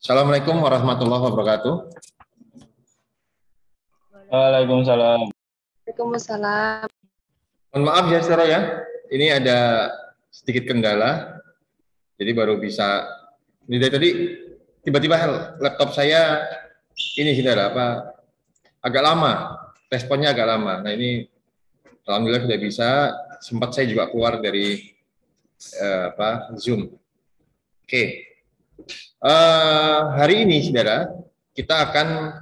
Assalamualaikum warahmatullahi wabarakatuh. Waalaikumsalam. Waalaikumsalam. Mohon maaf ya saudara ya, ini ada sedikit kendala, jadi baru bisa. Ini dari tadi tiba-tiba laptop saya ini saudara agak lama, responnya agak lama. Nah ini alhamdulillah sudah bisa. Sempat saya juga keluar dari Zoom. Oke. Hari ini saudara kita akan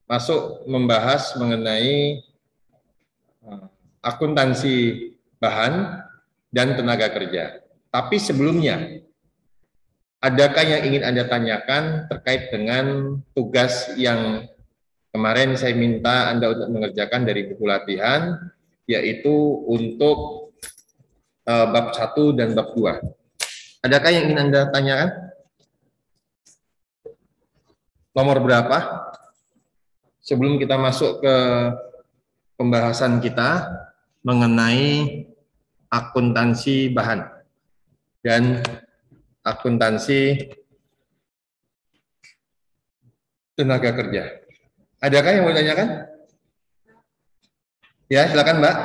masuk membahas mengenai akuntansi bahan dan tenaga kerja. Tapi sebelumnya, adakah yang ingin Anda tanyakan terkait dengan tugas yang kemarin saya minta Anda untuk mengerjakan dari buku latihan, yaitu untuk bab 1 dan bab 2. Adakah yang ingin Anda tanyakan? Nomor berapa? Sebelum kita masuk ke pembahasan kita mengenai akuntansi bahan dan akuntansi tenaga kerja. Adakah yang mau ditanyakan? Ya, silakan Mbak.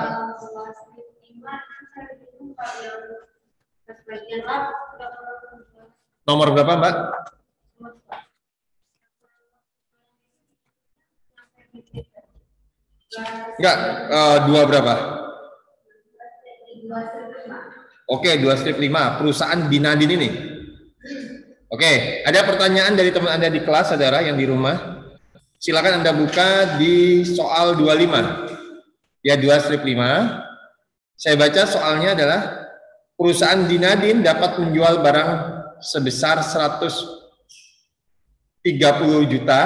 Nomor berapa Mbak? Enggak, 2 berapa? Oke, 2/5, perusahaan Binadin ini. Oke, ada pertanyaan dari teman Anda di kelas, saudara, yang di rumah. Silakan Anda buka di soal 25. Ya, 2/5. Saya baca soalnya adalah, perusahaan Binadin dapat menjual barang sebesar 130 juta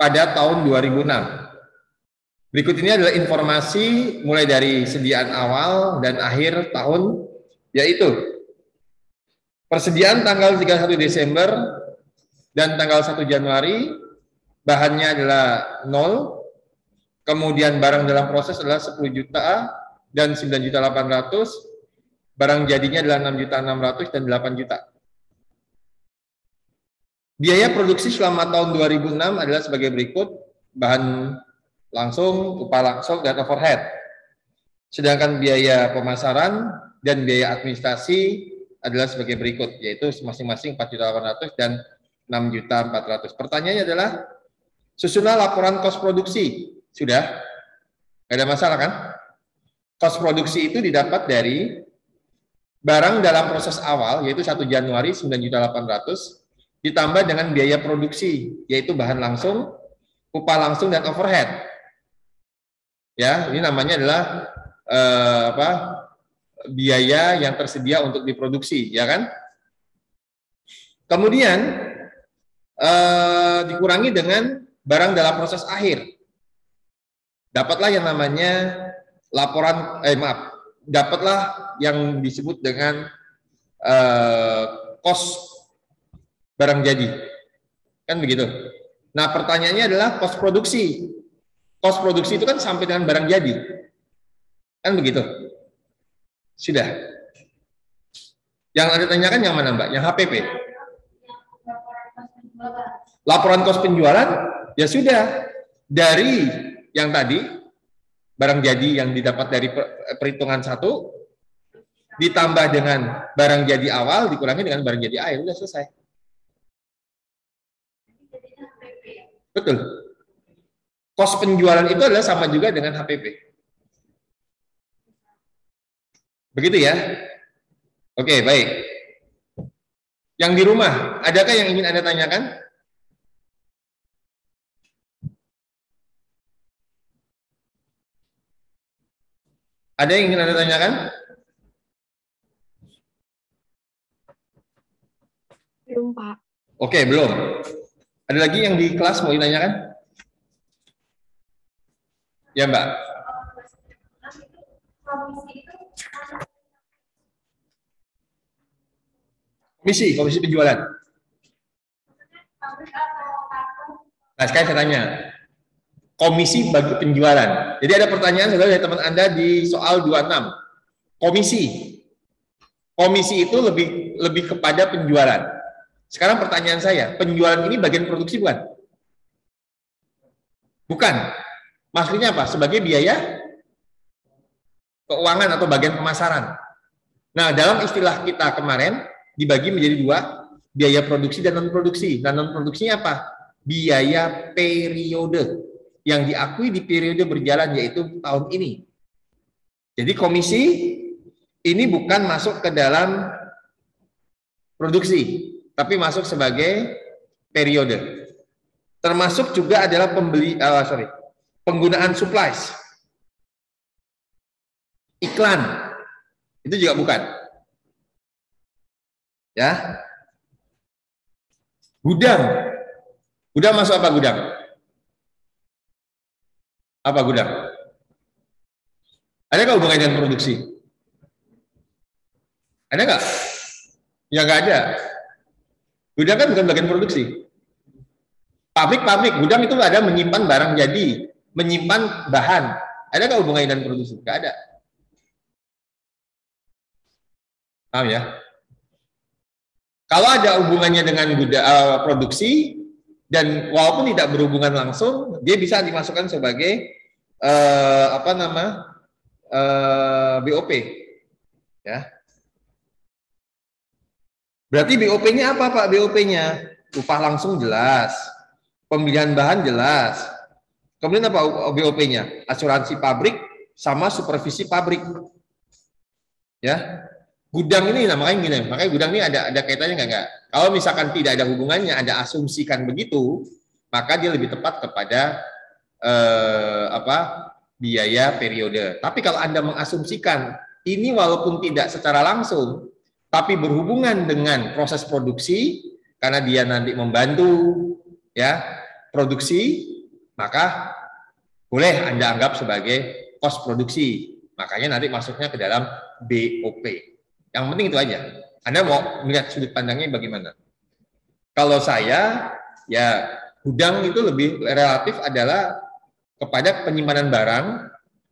pada tahun 2006. Berikut ini adalah informasi mulai dari sediaan awal dan akhir tahun, yaitu persediaan tanggal 31 Desember dan tanggal 1 Januari, bahannya adalah 0, kemudian barang dalam proses adalah 10 juta dan 9.800.000, barang jadinya adalah 6.600.000 dan 8 juta. Biaya produksi selama tahun 2006 adalah sebagai berikut: bahan langsung, upah langsung, dan overhead. Sedangkan biaya pemasaran dan biaya administrasi adalah sebagai berikut, yaitu masing-masing 4.800.000 dan 6.400.000. Pertanyaannya adalah, susunlah laporan kos produksi. Sudah? Tidak ada masalah kan? Kos produksi itu didapat dari barang dalam proses awal, yaitu 1 Januari 9.800.000, ditambah dengan biaya produksi, yaitu bahan langsung, upah langsung, dan overhead. Ya, ini namanya adalah biaya yang tersedia untuk diproduksi, ya kan? Kemudian dikurangi dengan barang dalam proses akhir. Dapatlah yang namanya dapatlah yang disebut dengan kos barang jadi. Kan begitu. Nah, pertanyaannya adalah kos produksi. Kos produksi itu kan sampai dengan barang jadi. Kan begitu? Sudah. Yang Anda tanyakan yang mana, Mbak? Yang HPP? Laporan kos penjualan? Ya sudah. Dari yang tadi, barang jadi yang didapat dari perhitungan 1, ditambah dengan barang jadi awal, dikurangi dengan barang jadi akhir. Sudah selesai. Betul. Kos penjualan itu adalah sama juga dengan HPP. Begitu ya? Oke, baik. Yang di rumah, adakah yang ingin Anda tanyakan? Ada yang ingin Anda tanyakan? Belum, Pak. Oke, belum. Ada lagi yang di kelas mau ditanyakan? Ya, Mbak. Komisi penjualan. Nah, sekarang saya tanya. Komisi bagi penjualan. Jadi ada pertanyaan saudara dari teman Anda di soal 26. Komisi itu lebih kepada penjualan. Sekarang pertanyaan saya, penjualan ini bagian produksi bukan? Bukan. Maksudnya apa? Sebagai biaya keuangan atau bagian pemasaran. Nah, dalam istilah kita kemarin dibagi menjadi dua, biaya produksi dan non-produksi. Nah, non-produksinya apa? Biaya periode yang diakui di periode berjalan, yaitu tahun ini. Jadi komisi ini bukan masuk ke dalam produksi, tapi masuk sebagai periode. Termasuk juga adalah penggunaan supplies, iklan, itu juga bukan. Ya, gudang masuk apa gudang? Apa gudang? Ada nggak hubungannya dengan produksi? Ada nggak? Ya nggak ada. Gudang kan bukan bagian produksi. Pabrik, gudang itu ada menyimpan barang jadi, menyimpan bahan. Ada nggak hubungannya dengan produksi? Nggak ada. Paham ya? Kalau ada hubungannya dengan produksi dan walaupun tidak berhubungan langsung, dia bisa dimasukkan sebagai BOP. Ya. Berarti BOP-nya apa, Pak? BOP-nya upah langsung jelas, pemilihan bahan jelas. Kemudian apa BOP-nya? Asuransi pabrik sama supervisi pabrik. Ya. Gudang ini makanya gudang ini ada kaitannya nggak? Kalau misalkan tidak ada hubungannya, ada asumsikan begitu, maka dia lebih tepat kepada biaya periode. Tapi kalau Anda mengasumsikan ini walaupun tidak secara langsung, tapi berhubungan dengan proses produksi, karena dia nanti membantu ya produksi, maka boleh Anda anggap sebagai kos produksi. Makanya nanti masuknya ke dalam BOP. Yang penting itu aja. Anda mau melihat sudut pandangnya bagaimana? Kalau saya, ya gudang itu lebih relatif adalah kepada penyimpanan barang,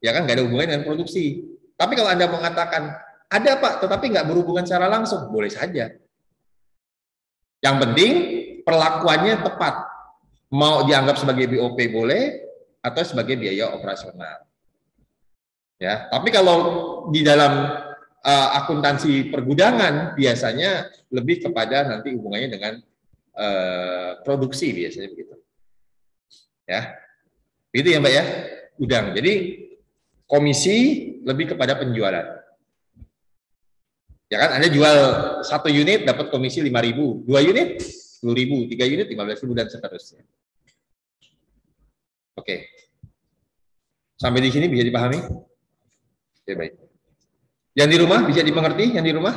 ya kan nggak ada hubungannya dengan produksi. Tapi kalau Anda mengatakan, ada Pak, tetapi nggak berhubungan secara langsung, boleh saja. Yang penting perlakuannya tepat. Mau dianggap sebagai BOP boleh, atau sebagai biaya operasional. Ya, tapi kalau di dalam akuntansi pergudangan biasanya lebih kepada nanti hubungannya dengan produksi biasanya begitu. Ya. Itu ya Mbak ya. Gudang. Jadi komisi lebih kepada penjualan. Ya kan Anda jual 1 unit dapat komisi 5.000, 2 unit 10.000, 3 unit 15.000 dan seterusnya. Oke. Sampai di sini bisa dipahami? Oke, baik. Yang di rumah bisa dimengerti? Yang di rumah?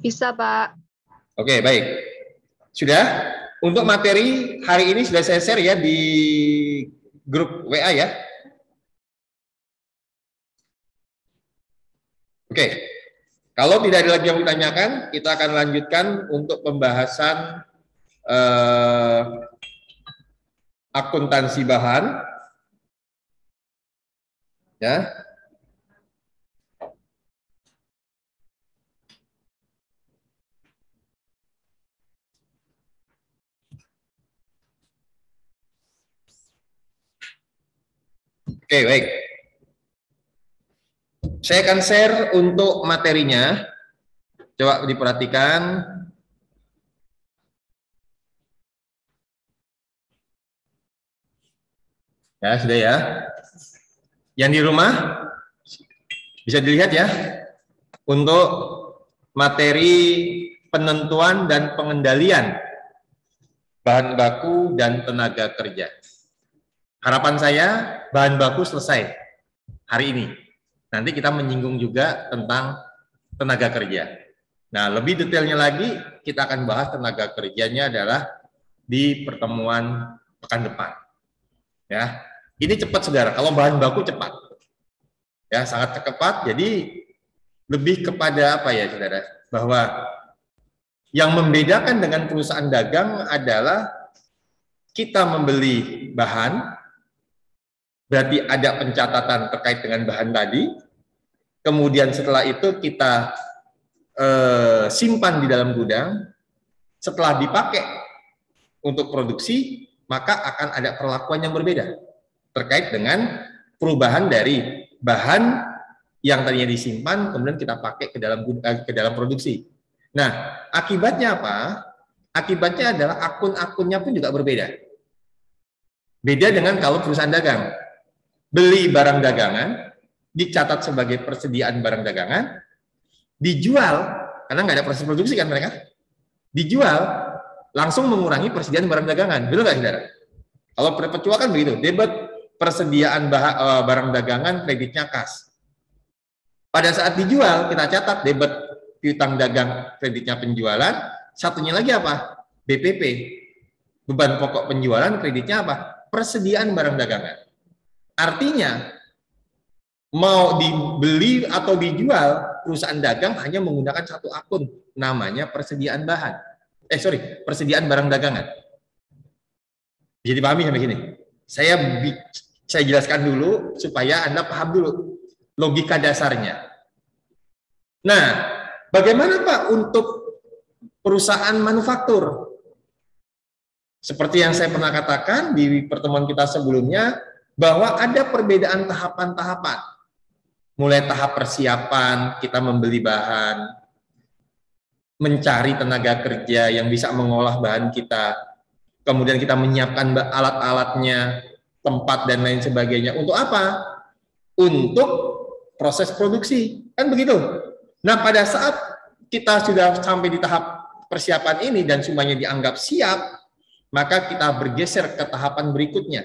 Bisa, Pak. Oke, baik. Sudah? Untuk materi hari ini sudah saya share ya di grup WA ya. Oke. Kalau tidak ada lagi yang ditanyakan, kita akan lanjutkan untuk pembahasan akuntansi bahan. Ya. Oke, baik. Saya akan share untuk materinya. Coba diperhatikan. Ya, sudah ya. Yang di rumah bisa dilihat ya. Untuk materi penentuan dan pengendalian bahan baku dan tenaga kerja. Harapan saya bahan baku selesai hari ini. Nanti kita menyinggung juga tentang tenaga kerja. Nah, lebih detailnya lagi kita akan bahas tenaga kerjanya adalah di pertemuan pekan depan. Ya, ini cepat saudara. Kalau bahan baku cepat, ya sangat cepat. Jadi lebih kepada apa ya saudara? Bahwa yang membedakan dengan perusahaan dagang adalah kita membeli bahan. Berarti ada pencatatan terkait dengan bahan tadi, kemudian setelah itu kita simpan di dalam gudang, setelah dipakai untuk produksi, maka akan ada perlakuan yang berbeda terkait dengan perubahan dari bahan yang tadinya disimpan kemudian kita pakai ke dalam produksi. Nah, akibatnya apa? Akibatnya adalah akun-akunnya pun juga berbeda. Beda dengan kalau perusahaan dagang. Beli barang dagangan, dicatat sebagai persediaan barang dagangan, dijual, karena nggak ada proses produksi kan mereka, dijual, langsung mengurangi persediaan barang dagangan. Betul nggak, saudara? Kalau perpetua kan begitu, debit persediaan barang dagangan, kreditnya kas. Pada saat dijual, kita catat debit piutang dagang, kreditnya penjualan, satunya lagi apa? BPP, beban pokok penjualan, kreditnya apa? Persediaan barang dagangan. Artinya, mau dibeli atau dijual, perusahaan dagang hanya menggunakan satu akun, namanya persediaan bahan. Persediaan barang dagangan. Bisa dipahami sampai sini? Saya jelaskan dulu supaya Anda paham dulu logika dasarnya. Nah, bagaimana Pak untuk perusahaan manufaktur? Seperti yang saya pernah katakan di pertemuan kita sebelumnya, bahwa ada perbedaan tahapan-tahapan. Mulai tahap persiapan, kita membeli bahan, mencari tenaga kerja yang bisa mengolah bahan kita, kemudian kita menyiapkan alat-alatnya, tempat dan lain sebagainya. Untuk apa? Untuk proses produksi. Kan begitu? Nah, pada saat kita sudah sampai di tahap persiapan ini dan semuanya dianggap siap, maka kita bergeser ke tahapan berikutnya,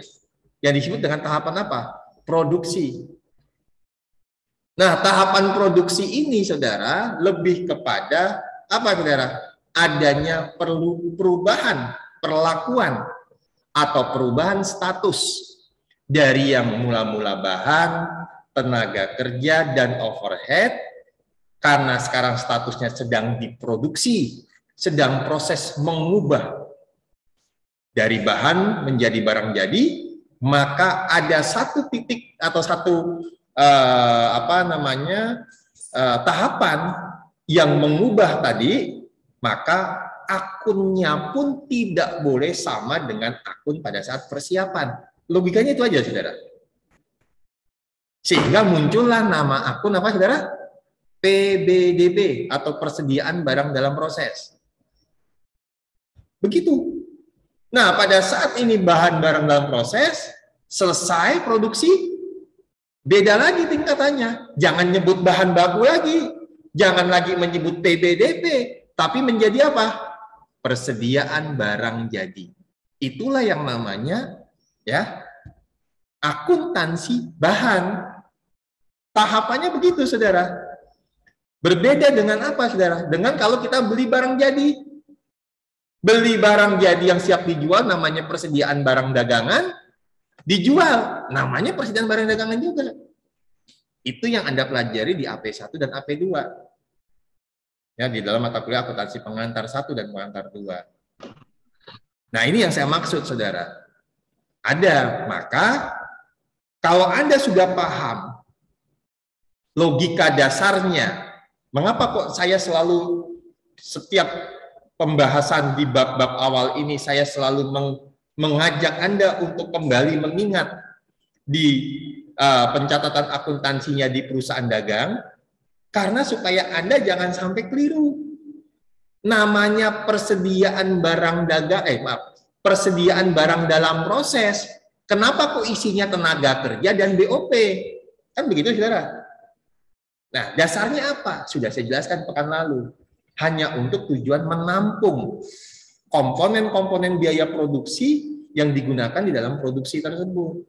yang disebut dengan tahapan apa? Produksi. Nah, tahapan produksi ini, saudara, lebih kepada apa, saudara? Adanya perubahan perlakuan atau perubahan status dari yang mula-mula bahan, tenaga kerja, dan overhead, karena sekarang statusnya sedang diproduksi, sedang proses mengubah dari bahan menjadi barang jadi, maka ada satu titik atau satu tahapan yang mengubah tadi, maka akunnya pun tidak boleh sama dengan akun pada saat persiapan. Logikanya itu aja, saudara. Sehingga muncullah nama akun apa, saudara? PBDB atau persediaan barang dalam proses. Begitu. Nah, pada saat ini bahan barang dalam proses, selesai produksi, beda lagi tingkatannya. Jangan nyebut bahan baku lagi, jangan lagi menyebut PBDB, tapi menjadi apa? Persediaan barang jadi. Itulah yang namanya ya akuntansi bahan. Tahapannya begitu, saudara. Berbeda dengan apa, saudara? Dengan kalau kita beli barang jadi. Beli barang jadi yang siap dijual namanya persediaan barang dagangan, dijual namanya persediaan barang dagangan juga. Itu yang Anda pelajari di AP1 dan AP2. Ya, di dalam mata kuliah akuntansi pengantar 1 dan pengantar 2. Nah, ini yang saya maksud, saudara. Ada, maka kalau Anda sudah paham logika dasarnya, mengapa kok saya selalu setiap pembahasan di bab-bab awal ini saya selalu mengajak Anda untuk kembali mengingat di pencatatan akuntansinya di perusahaan dagang, karena supaya Anda jangan sampai keliru. Namanya persediaan barang dagang, persediaan barang dalam proses. Kenapa kok isinya tenaga kerja dan BOP? Kan begitu, saudara. Nah, dasarnya apa? Sudah saya jelaskan pekan lalu. Hanya untuk tujuan menampung komponen-komponen biaya produksi yang digunakan di dalam produksi tersebut.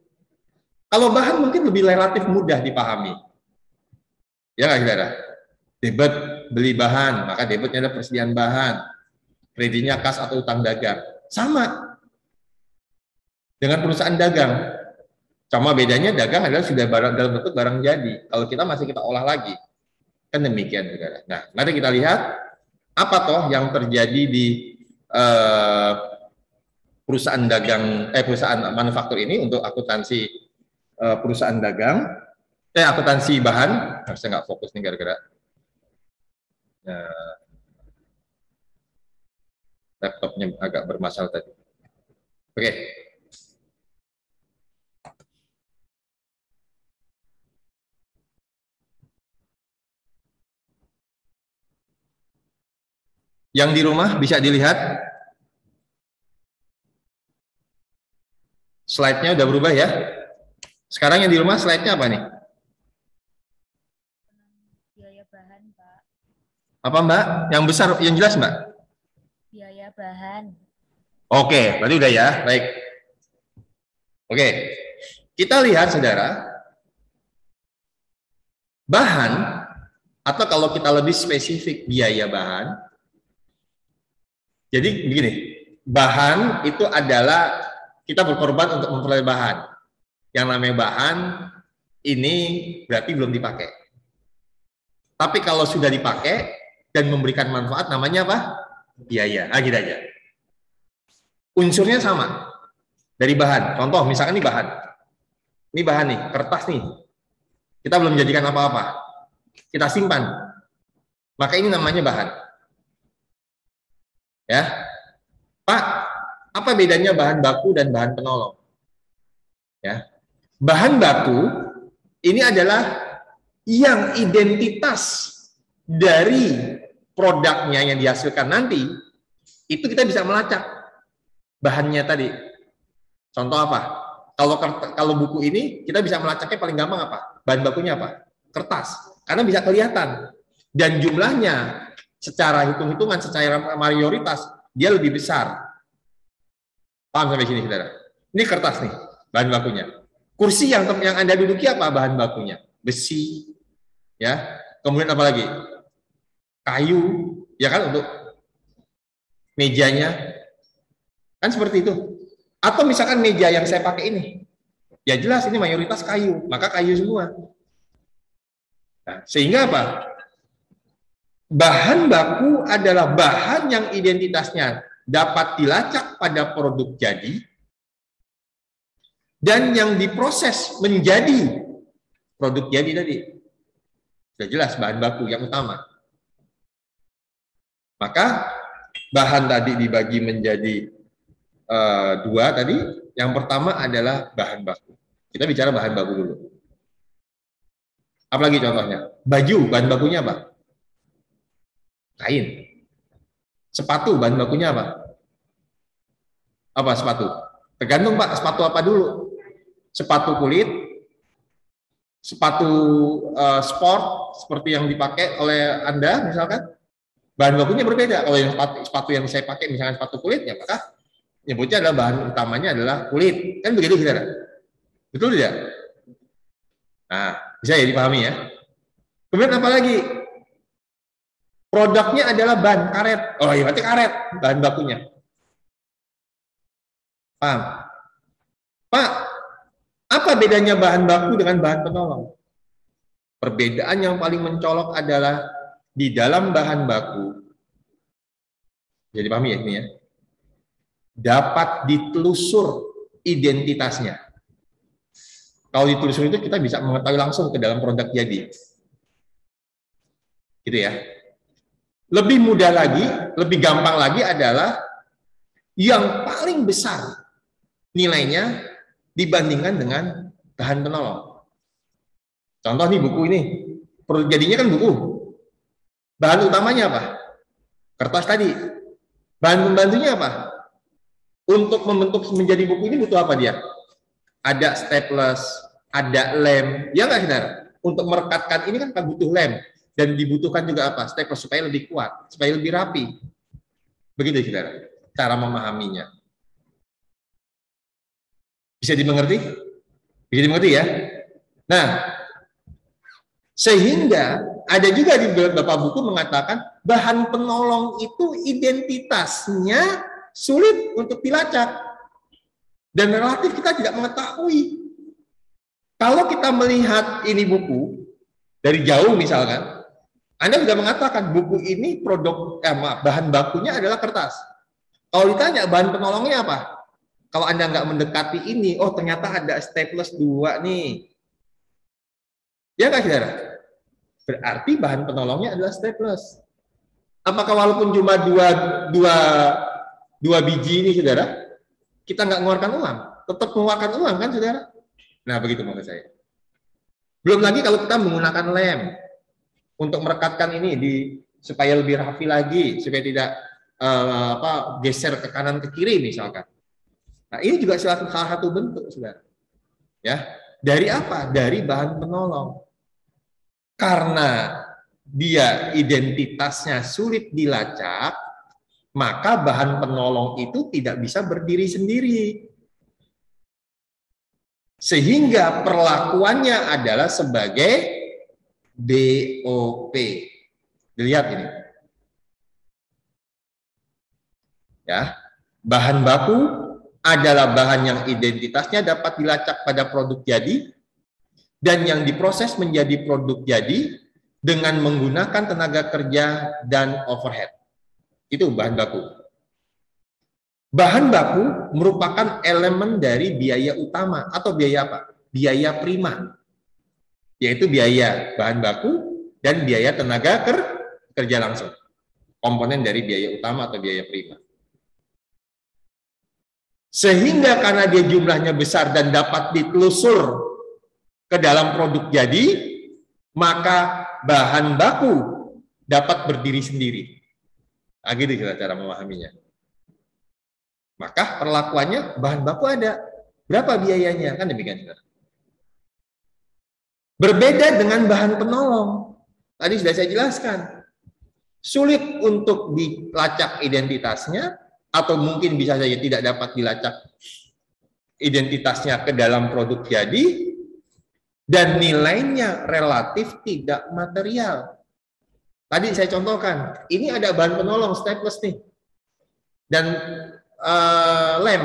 Kalau bahan mungkin lebih relatif mudah dipahami. Ya nggak, saudara? Debit beli bahan, maka debitnya ada persediaan bahan. Kreditnya kas atau utang dagang. Sama dengan perusahaan dagang. Cuma bedanya dagang adalah sudah barang dalam bentuk barang jadi. Kalau kita masih kita olah lagi. Kan demikian, saudara. Nah, mari kita lihat apa toh yang terjadi di perusahaan dagang, perusahaan manufaktur ini untuk akuntansi perusahaan dagang, akuntansi bahan. Harusnya nggak fokus nih gara-gara. Laptopnya agak bermasalah tadi. Oke. Yang di rumah bisa dilihat slide-nya udah berubah ya. Sekarang yang di rumah slide-nya apa nih? Biaya bahan, Pak. Apa Mbak? Yang besar, yang jelas Mbak? Biaya bahan. Oke, berarti udah ya, baik. Oke, kita lihat saudara, bahan, atau kalau kita lebih spesifik biaya bahan, jadi begini, bahan itu adalah kita berkorban untuk memperoleh bahan. Yang namanya bahan, ini berarti belum dipakai. Tapi kalau sudah dipakai dan memberikan manfaat, namanya apa? Biaya, gitu aja. Unsurnya sama dari bahan. Contoh, misalkan ini bahan. Ini bahan nih, kertas nih. Kita belum jadikan apa-apa. Kita simpan. Maka ini namanya bahan. Ya. Pak, apa bedanya bahan baku dan bahan penolong? Ya. Bahan baku ini adalah yang identitas dari produknya yang dihasilkan nanti, itu kita bisa melacak bahannya tadi. Contoh apa? Kalau buku ini kita bisa melacaknya paling gampang apa? Bahan bakunya apa? Kertas. Karena bisa kelihatan. Dan jumlahnya secara hitung-hitungan, secara mayoritas dia lebih besar. Paham sampai sini, saudara? Ini kertas nih, bahan bakunya. Kursi yang Anda duduki apa bahan bakunya? Besi, ya. Kemudian apa lagi? Kayu, ya kan, untuk mejanya. Kan seperti itu. Atau misalkan meja yang saya pakai ini, ya jelas ini mayoritas kayu, maka kayu semua. Nah, sehingga apa? Bahan baku adalah bahan yang identitasnya dapat dilacak pada produk jadi dan yang diproses menjadi produk jadi tadi. Sudah jelas bahan baku yang utama. Maka bahan tadi dibagi menjadi dua tadi. Yang pertama adalah bahan baku. Kita bicara bahan baku dulu. Apalagi contohnya? Baju, bahan bakunya apa? Kain. Sepatu, bahan bakunya apa? Apa sepatu? Tergantung Pak, sepatu apa dulu? Sepatu kulit, sepatu sport seperti yang dipakai oleh Anda misalkan, bahan bakunya berbeda. Kalau yang sepatu yang saya pakai misalkan sepatu kulit, ya maka nyebutnya adalah bahan utamanya adalah kulit. Kan begitu, saudara? Betul tidak? Nah, bisa ya dipahami ya. Kemudian apa lagi? Produknya adalah ban karet. Oh iya, berarti karet bahan bakunya. Paham? Pak, apa bedanya bahan baku dengan bahan penolong? Perbedaan yang paling mencolok adalah di dalam bahan baku. Jadi pahami ya ini ya. Dapat ditelusur identitasnya. Kalau ditelusur itu kita bisa mengetahui langsung ke dalam produk jadi. Gitu ya. Lebih mudah lagi, lebih gampang lagi adalah yang paling besar nilainya dibandingkan dengan bahan penolong. Contoh nih buku ini, produk jadinya kan buku. Bahan utamanya apa? Kertas tadi. Bahan pembantunya apa? Untuk membentuk menjadi buku ini butuh apa dia? Ada staples, ada lem, ya nggak saudara? Untuk merekatkan ini kan butuh lem. Dan dibutuhkan juga apa? Staples supaya lebih kuat, supaya lebih rapi. Begitu, saudara, cara memahaminya. Bisa dimengerti? Bisa dimengerti ya? Nah, sehingga ada juga di beberapa buku mengatakan bahan penolong itu identitasnya sulit untuk dilacak. Dan relatif kita tidak mengetahui. Kalau kita melihat ini buku dari jauh misalkan, Anda sudah mengatakan buku ini bahan bakunya adalah kertas. Kalau ditanya bahan penolongnya apa? Kalau Anda nggak mendekati ini, oh ternyata ada staples 2 nih. Ya nggak, saudara? Berarti bahan penolongnya adalah staples. Apakah walaupun cuma dua 2 biji ini, saudara, kita nggak mengeluarkan uang, tetap mengeluarkan uang kan, saudara? Nah, begitu maksud saya. Belum lagi kalau kita menggunakan lem untuk merekatkan ini supaya lebih rapi lagi, supaya tidak geser ke kanan ke kiri misalkan. Nah, ini juga salah satu bentuk, saudara. Ya, dari apa? Dari bahan penolong. Karena dia identitasnya sulit dilacak, maka bahan penolong itu tidak bisa berdiri sendiri. Sehingga perlakuannya adalah sebagai BOP. Dilihat ini. Ya, bahan baku adalah bahan yang identitasnya dapat dilacak pada produk jadi dan yang diproses menjadi produk jadi dengan menggunakan tenaga kerja dan overhead. Itu bahan baku. Bahan baku merupakan elemen dari biaya utama atau biaya apa? Biaya prima. Yaitu biaya bahan baku dan biaya tenaga kerja langsung. Komponen dari biaya utama atau biaya prima. Sehingga karena dia jumlahnya besar dan dapat ditelusur ke dalam produk jadi, maka bahan baku dapat berdiri sendiri. Nah, gitu cara memahaminya. Maka perlakuannya bahan baku ada. Berapa biayanya? Kan demikian. Berbeda dengan bahan penolong. Tadi sudah saya jelaskan. Sulit untuk dilacak identitasnya, atau mungkin bisa saja tidak dapat dilacak identitasnya ke dalam produk jadi, dan nilainya relatif tidak material. Tadi saya contohkan, ini ada bahan penolong staples nih, dan lem.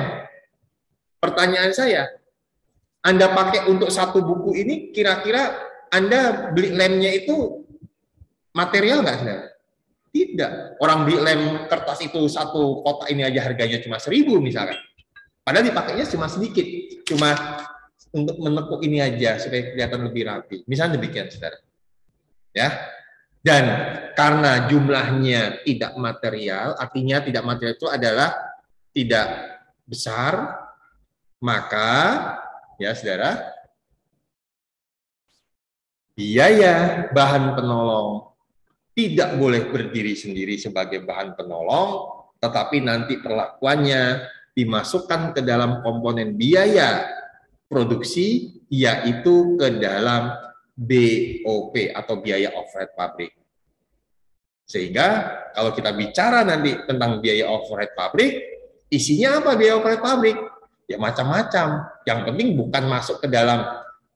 Pertanyaan saya, Anda pakai untuk satu buku ini, kira-kira Anda beli lemnya itu material nggak, saudara? Tidak. Orang beli lem kertas itu satu kotak ini aja harganya cuma 1.000 misalkan. Padahal dipakainya cuma sedikit, cuma untuk menepuk ini aja supaya kelihatan lebih rapi. Misalnya demikian, saudara. Ya. Dan karena jumlahnya tidak material, artinya tidak material itu adalah tidak besar, maka ya saudara, biaya bahan penolong tidak boleh berdiri sendiri sebagai bahan penolong, tetapi nanti perlakuannya dimasukkan ke dalam komponen biaya produksi, yaitu ke dalam BOP atau biaya overhead pabrik. Sehingga kalau kita bicara nanti tentang biaya overhead pabrik, isinya apa biaya overhead pabrik? Ya macam-macam. Yang penting bukan masuk ke dalam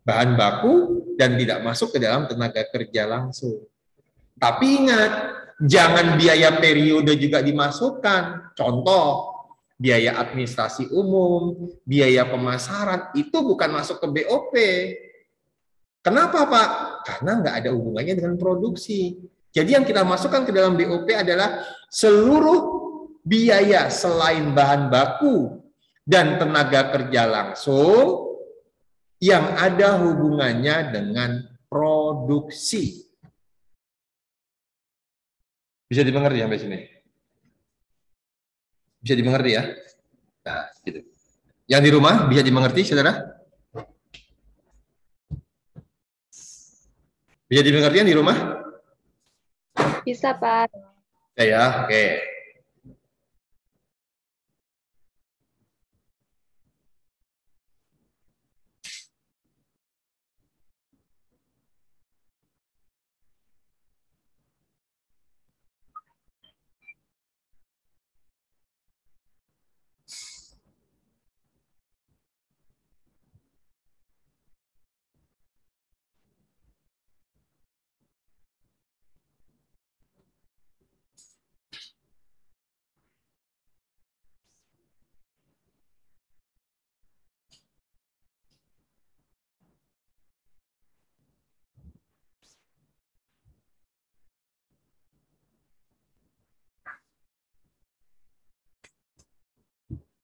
bahan baku dan tidak masuk ke dalam tenaga kerja langsung. Tapi ingat, jangan biaya periode juga dimasukkan. Contoh, biaya administrasi umum, biaya pemasaran, itu bukan masuk ke BOP. Kenapa, Pak? Karena nggak ada hubungannya dengan produksi. Jadi yang kita masukkan ke dalam BOP adalah seluruh biaya selain bahan baku dan tenaga kerja langsung yang ada hubungannya dengan produksi. Bisa dimengerti sampai sini? Bisa dimengerti ya? Nah, gitu. Yang di rumah bisa dimengerti, saudara? Bisa dimengerti yang di rumah? Bisa, Pak. Ya, oke.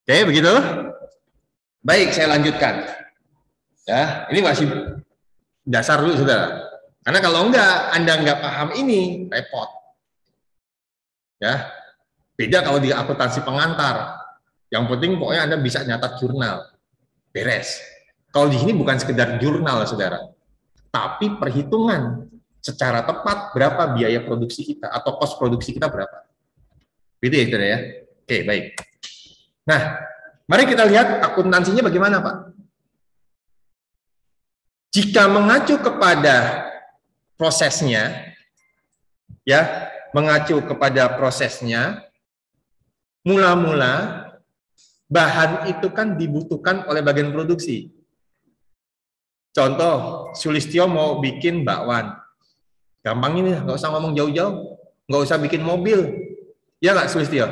Oke, begitu. Baik, saya lanjutkan. Ya, ini masih dasar dulu, saudara. Karena kalau enggak, Anda enggak paham ini, repot. Ya. Beda kalau di akuntansi pengantar. Yang penting pokoknya Anda bisa nyatat jurnal. Beres. Kalau di sini bukan sekedar jurnal, saudara. Tapi perhitungan secara tepat berapa biaya produksi kita atau kos produksi kita berapa. Gitu ya, saudara ya. Oke, baik. Nah, mari kita lihat akuntansinya bagaimana, Pak. Jika mengacu kepada prosesnya, ya, mengacu kepada prosesnya, mula-mula bahan itu kan dibutuhkan oleh bagian produksi. Contoh, Sulistyo mau bikin bakwan. Gampang ini, nggak usah ngomong jauh-jauh, nggak usah bikin mobil. Ya nggak, Sulistyo?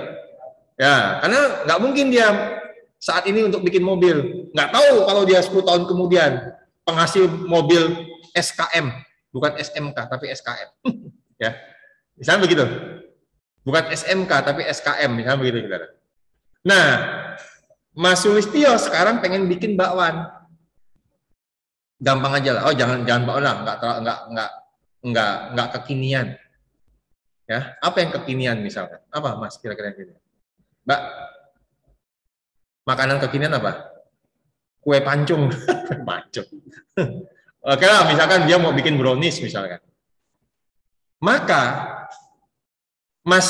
Ya, karena nggak mungkin dia saat ini untuk bikin mobil. Nggak tahu kalau dia 10 tahun kemudian penghasil mobil SKM, bukan SMK, tapi SKM. Ya, misalnya begitu. Bukan SMK, tapi SKM, misalnya begitu, saudara. Nah, Mas Sulistyo sekarang pengen bikin bakwan. Gampang aja lah. Oh, jangan bakwan lah, nggak kekinian. Ya, apa yang kekinian misalkan? Apa, Mas, kira-kira gitu? Mbak, makanan kekinian apa? Kue pancung. Pancung. Oke lah, misalkan dia mau bikin brownies misalkan. Maka Mas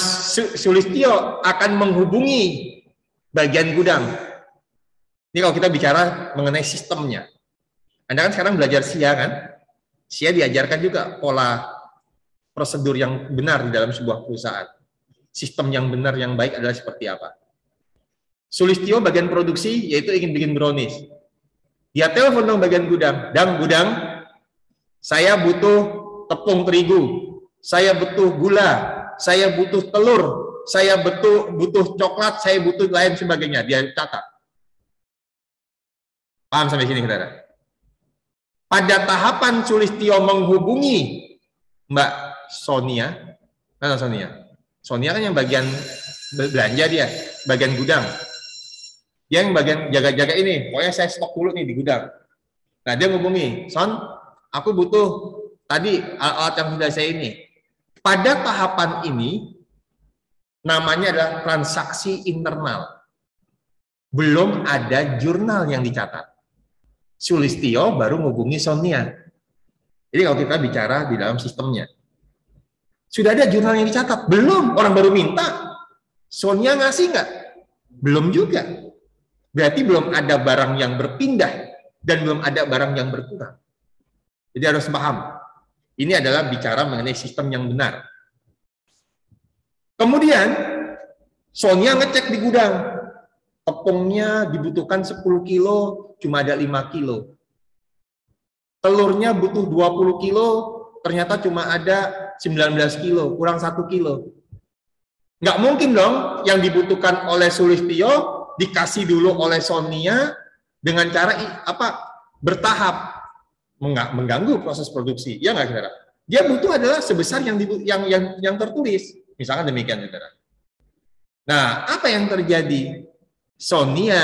Sulistyo akan menghubungi bagian gudang. Ini kalau kita bicara mengenai sistemnya. Anda kan sekarang belajar SIA kan? SIA diajarkan juga pola prosedur yang benar di dalam sebuah perusahaan. Sistem yang benar, yang baik adalah seperti apa. Sulistyo bagian produksi, yaitu ingin bikin brownies. Dia telepon dong bagian gudang. Gudang, saya butuh tepung terigu, saya butuh gula, saya butuh telur, saya butuh coklat, saya butuh lain sebagainya. Dia catat. Paham sampai sini, saudara? Pada tahapan Sulistyo menghubungi Mbak Sonia, mana Sonia? Sonia kan yang bagian belanja dia, bagian gudang. Yang bagian jaga-jaga ini, pokoknya saya stok dulu nih di gudang. Nah, dia menghubungi, Son, aku butuh tadi alat yang sudah saya ini. Pada tahapan ini, namanya adalah transaksi internal. Belum ada jurnal yang dicatat. Sulistyo baru menghubungi Sonia. Jadi kalau kita bicara di dalam sistemnya. Sudah ada jurnal yang dicatat? Belum, orang baru minta. Sonia ngasih nggak? Belum juga. Berarti belum ada barang yang berpindah dan belum ada barang yang berkurang. Jadi harus paham. Ini adalah bicara mengenai sistem yang benar. Kemudian Sonia ngecek di gudang. Tepungnya dibutuhkan 10 kilo, cuma ada 5 kilo. Telurnya butuh 20 kilo, ternyata cuma ada 19 kilo, kurang 1 kilo. Nggak mungkin dong yang dibutuhkan oleh Sulistyo dikasih dulu oleh Sonia dengan cara bertahap, mengganggu proses produksi. Ya nggak, saudara? Dia butuh adalah sebesar yang tertulis. Misalkan demikian, saudara. Nah, apa yang terjadi? Sonia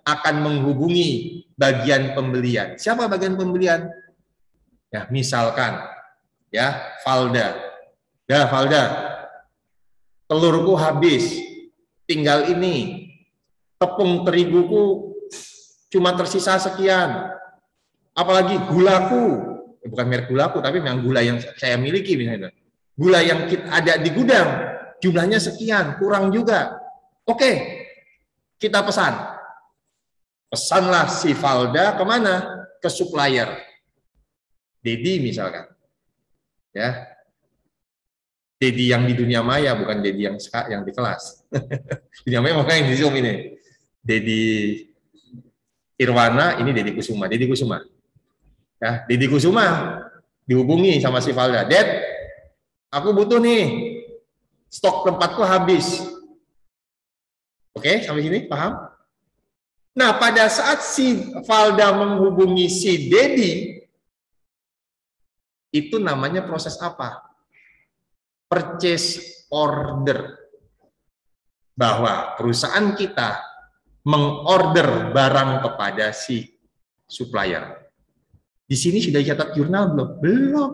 akan menghubungi bagian pembelian. Siapa bagian pembelian? Ya, misalkan ya, Valda. Ya, Valda. Telurku habis. Tinggal ini. Tepung teriguku cuma tersisa sekian. Apalagi gulaku. Bukan merek gulaku, tapi memang gula yang saya miliki misalnya. Gula yang ada di gudang jumlahnya sekian, kurang juga. Oke. Kita pesanlah si Valda kemana? Ke supplier, Dedi misalkan, ya, Dedi yang di dunia maya, bukan Dedi yang di kelas. Dunia maya makanya yang di Zoom ini, Dedi Irwana, ini Dedi Kusuma, ya, Dedi Kusuma dihubungi sama si Valda, Ded, aku butuh nih, stok tempatku habis. Oke, sampai sini paham? Nah, pada saat si Valda menghubungi si Dedi, itu namanya proses apa? Purchase order. Bahwa perusahaan kita mengorder barang kepada si supplier. Di sini sudah dicatat jurnal belum? Belum.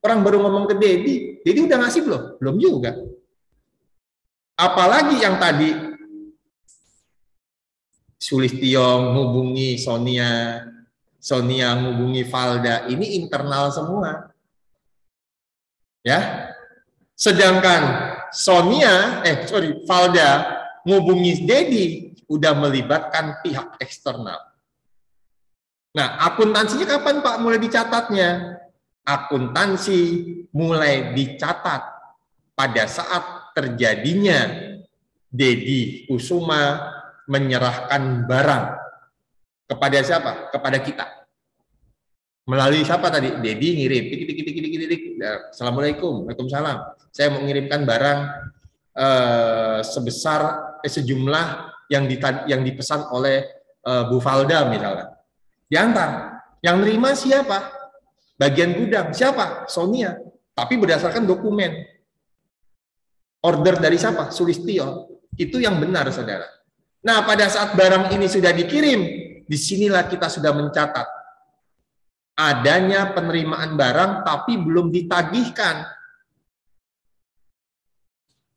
Orang baru ngomong ke Dedi. Dedi udah ngasih belum? Belum juga. Apalagi yang tadi Sulistyo menghubungi Sonia, Sonia menghubungi Valda, ini internal semua. Ya. Sedangkan Valda menghubungi Dedi udah melibatkan pihak eksternal. Nah, akuntansinya kapan Pak mulai dicatatnya? Akuntansi mulai dicatat pada saat terjadinya Dedi Kusuma menyerahkan barang kepada siapa? Kepada kita. Melalui siapa tadi? Dedi ngirim. Assalamualaikum, waalaikumsalam. Saya mau mengirimkan barang sejumlah yang dipesan oleh Bu Valda misalnya. Diantar. Yang nerima siapa? Bagian gudang. Siapa? Sonia. Tapi berdasarkan dokumen. Order dari siapa? Sulistyo. Itu yang benar, saudara. Nah, pada saat barang ini sudah dikirim, disinilah kita sudah mencatat adanya penerimaan barang tapi belum ditagihkan.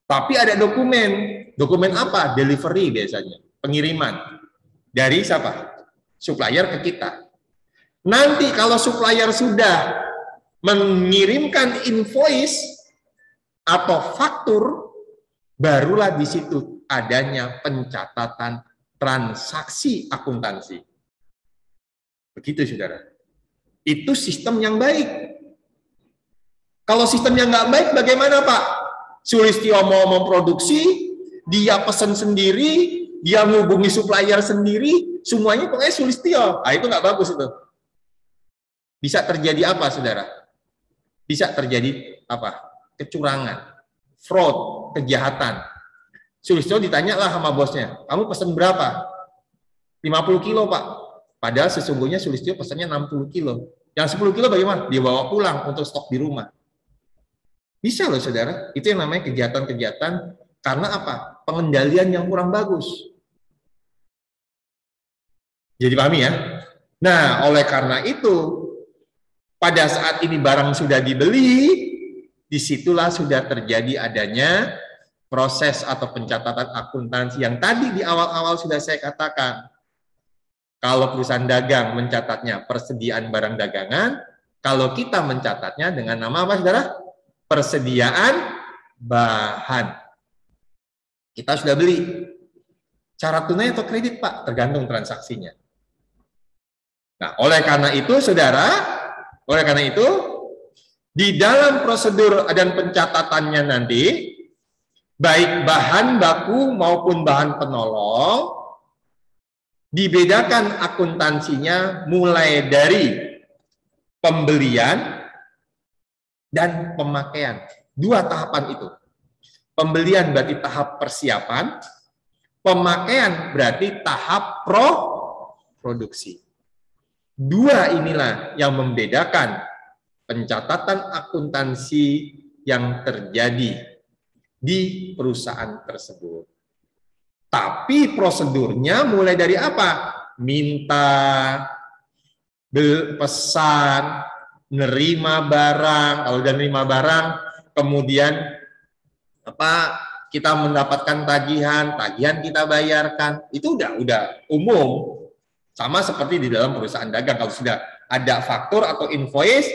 Tapi ada dokumen. Dokumen apa? Delivery biasanya. Pengiriman. Dari siapa? Supplier ke kita. Nanti kalau supplier sudah mengirimkan invoice atau faktur, barulah di situ adanya pencatatan transaksi akuntansi. Begitu, saudara. Itu sistem yang baik. Kalau sistemnya nggak baik, bagaimana Pak? Sulistyo mau memproduksi, dia pesan sendiri, dia menghubungi supplier sendiri, semuanya pokoknya Sulistyo. Nah, itu nggak bagus itu. Bisa terjadi apa, saudara? Bisa terjadi apa? Kecurangan, fraud, kejahatan. Sulistyo ditanya lah sama bosnya, kamu pesan berapa? 50 kilo, Pak. Padahal sesungguhnya Sulistyo pesannya 60 kilo. Yang 10 kilo bagaimana? Dia bawa pulang untuk stok di rumah. Bisa loh, saudara. Itu yang namanya kejahatan-kejahatan karena apa? Pengendalian yang kurang bagus. Jadi pahami ya? Nah, oleh karena itu, pada saat ini barang sudah dibeli, disitulah sudah terjadi adanya proses atau pencatatan akuntansi yang tadi di awal-awal sudah saya katakan. Kalau perusahaan dagang mencatatnya persediaan barang dagangan, kalau kita mencatatnya dengan nama apa, saudara? Persediaan bahan. Kita sudah beli. Cara tunai atau kredit, Pak? Tergantung transaksinya. Nah, oleh karena itu, saudara, di dalam prosedur dan pencatatannya nanti, baik bahan baku maupun bahan penolong, dibedakan akuntansinya mulai dari pembelian dan pemakaian. Dua tahapan itu. Pembelian berarti tahap persiapan, pemakaian berarti tahap produksi. Dua inilah yang membedakan pencatatan akuntansi yang terjadi di perusahaan tersebut. Tapi prosedurnya mulai dari apa? Minta, pesan, nerima barang, kalau udah nerima barang, kemudian apa? Kita mendapatkan tagihan kita bayarkan. Itu udah umum. Sama seperti di dalam perusahaan dagang, kalau sudah ada faktur atau invoice,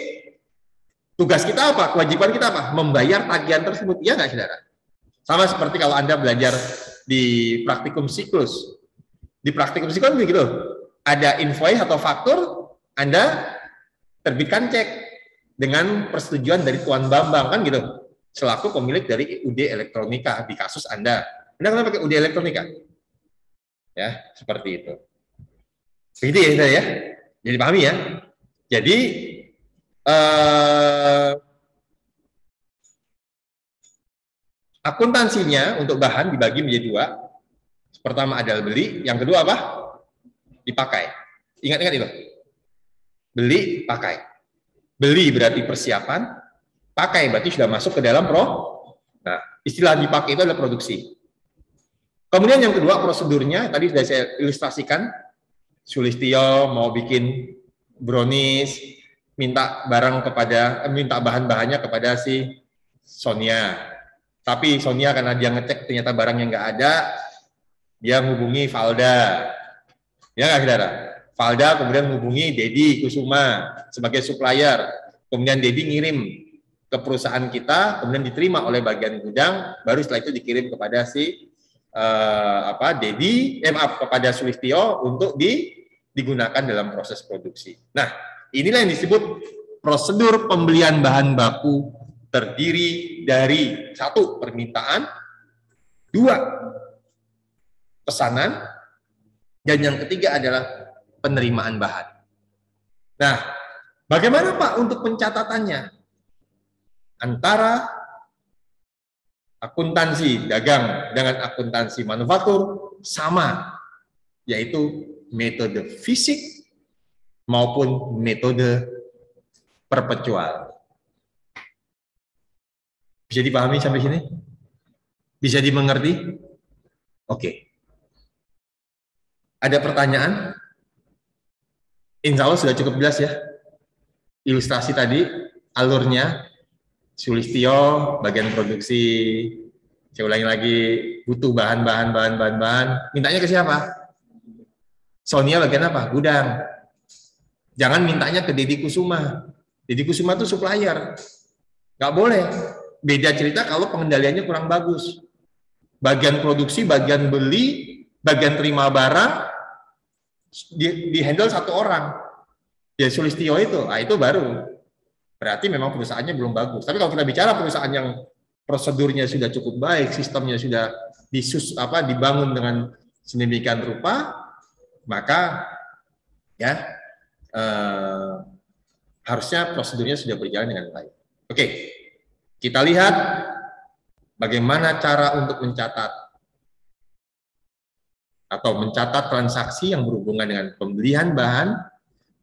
tugas kita apa? Kewajiban kita apa? Membayar tagihan tersebut. Iya nggak, saudara? Sama seperti kalau Anda belajar di praktikum siklus. Di praktikum siklus begitu. Ada invoice atau faktur, Anda terbitkan cek dengan persetujuan dari Tuan Bambang, kan gitu. Selaku pemilik dari UD Elektronika di kasus Anda. Anda kenapa pakai UD Elektronika? Ya, seperti itu. Begitu ya, saudara ya. Jadi pahami ya. Jadi akuntansinya untuk bahan dibagi menjadi dua. Pertama adalah beli, yang kedua apa? Dipakai. Ingat-ingat itu. Beli, pakai. Beli berarti persiapan, pakai berarti sudah masuk ke dalam Nah, istilah dipakai itu adalah produksi. Kemudian yang kedua prosedurnya, tadi sudah saya ilustrasikan, Sulistyo mau bikin brownies, minta bahan-bahannya kepada si Sonia. Tapi Sonia karena dia ngecek ternyata barangnya nggak ada, dia menghubungi Valda. Ya nggak, saudara? Valda kemudian menghubungi Dedi Kusuma sebagai supplier. Kemudian Dedi ngirim ke perusahaan kita, kemudian diterima oleh bagian gudang, baru setelah itu dikirim kepada si Dedi, kepada Sulistyo untuk digunakan dalam proses produksi. Nah, inilah yang disebut prosedur pembelian bahan baku terdiri dari 1. Permintaan, 2. Pesanan, dan yang ketiga adalah penerimaan bahan. Nah, bagaimana Pak untuk pencatatannya? Antara akuntansi dagang dengan akuntansi manufaktur sama, yaitu metode fisik maupun metode perpecual. Bisa dipahami sampai sini? Bisa dimengerti? Oke. Ada pertanyaan? Insya Allah sudah cukup jelas ya. Ilustrasi tadi, alurnya, Sulistyo, bagian produksi, saya ulangi lagi, butuh bahan, mintanya ke siapa? Sonia bagian apa? Gudang. Jangan mintanya ke Dedi Kusuma. Dedi Kusuma itu supplier. Nggak boleh. Beda cerita kalau pengendaliannya kurang bagus. Bagian produksi, bagian beli, bagian terima barang, di handle 1 orang. Ya Sulistyo itu, itu baru. Berarti memang perusahaannya belum bagus. Tapi kalau kita bicara perusahaan yang prosedurnya sudah cukup baik, sistemnya sudah dibangun dengan sedemikian rupa, maka ya harusnya prosedurnya sudah berjalan dengan baik. Oke, kita lihat bagaimana cara untuk mencatat atau mencatat transaksi yang berhubungan dengan pembelian bahan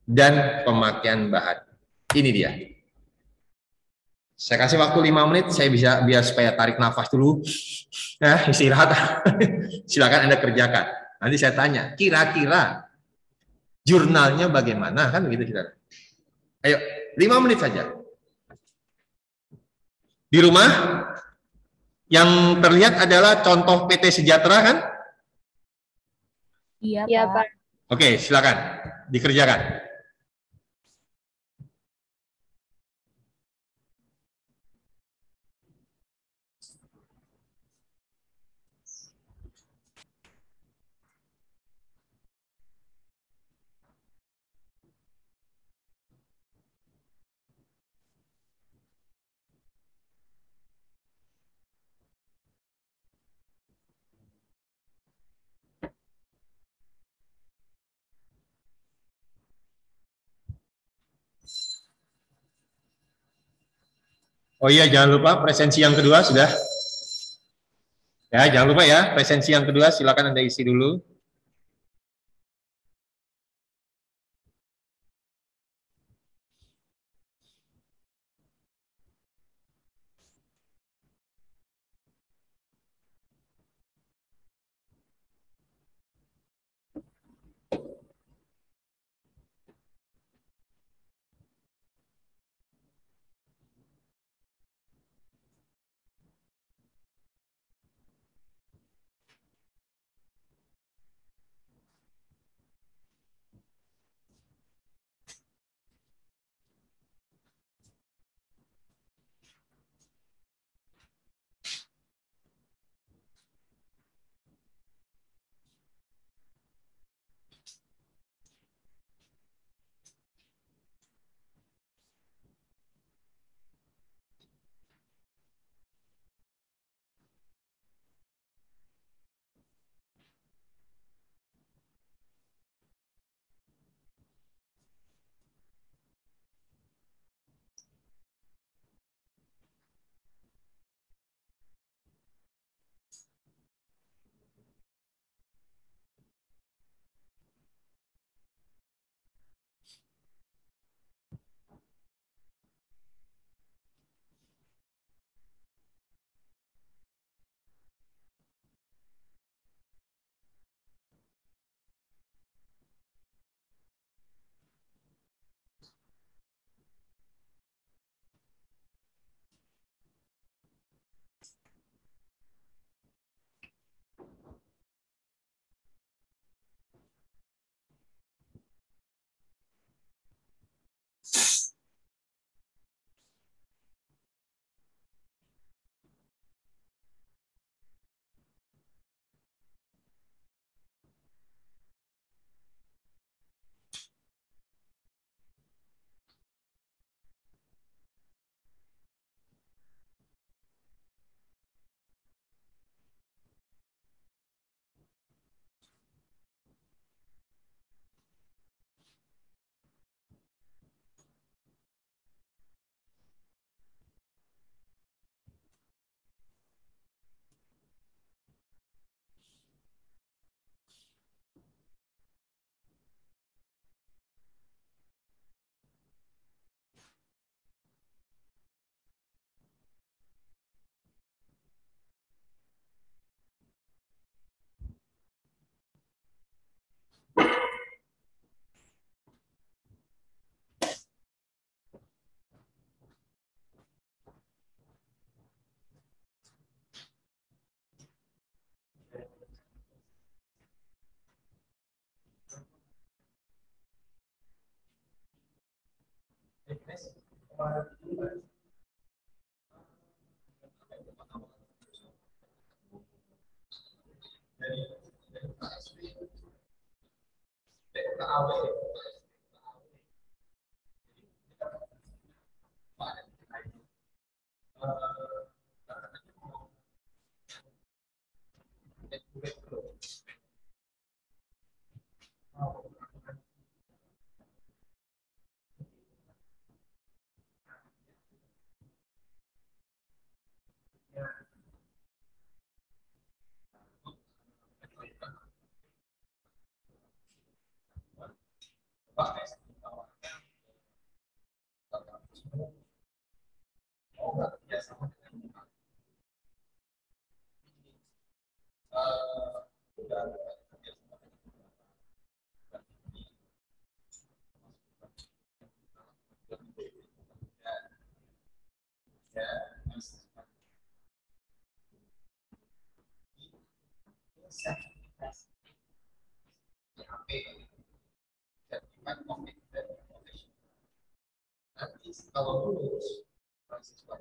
dan pemakaian bahan. Ini dia. Saya kasih waktu 5 menit, saya bisa biar supaya tarik nafas dulu. Nah, istirahat. Silakan Anda kerjakan. Nanti saya tanya, kira-kira jurnalnya bagaimana, kan begitu, saudara? Ayo, 5 menit saja. Di rumah, yang terlihat adalah contoh PT Sejahtera, kan? Iya, Iya, Pak. Pak. Oke, silakan dikerjakan. Oh iya, jangan lupa presensi yang kedua sudah. Ya, jangan lupa ya, presensi yang kedua silakan Anda isi dulu. Kalau lulus, mahasiswa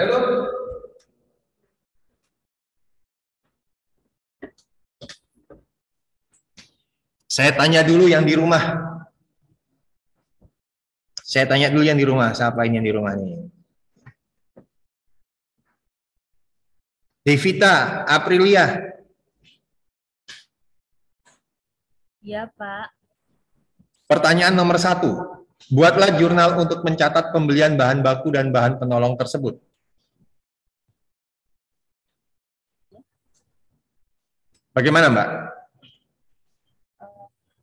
Halo. Saya tanya dulu yang di rumah. Saya tanya dulu yang di rumah. Siapa ini yang di rumah nih? Devita, Aprilia. Iya, Pak. Pertanyaan nomor 1. Buatlah jurnal untuk mencatat pembelian bahan baku dan bahan penolong tersebut. Bagaimana, Mbak?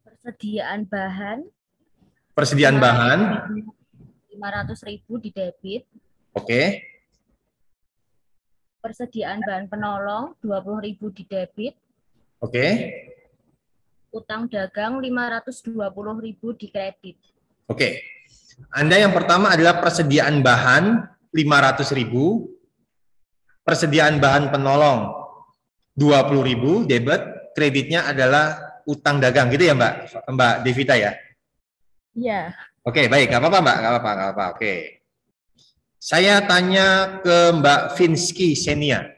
Persediaan bahan. Persediaan bahan. 500.000 di debit. Oke. Persediaan bahan penolong 20.000 di debit. Oke. Utang dagang 520.000 di kredit. Oke. Anda yang pertama adalah persediaan bahan 500.000, persediaan bahan penolong 20.000 debit, kreditnya adalah utang dagang, gitu ya Mbak Devita ya? Iya. Oke, baik, nggak apa-apa Mbak, nggak apa-apa. Oke. Saya tanya ke Mbak Vinsky Senia.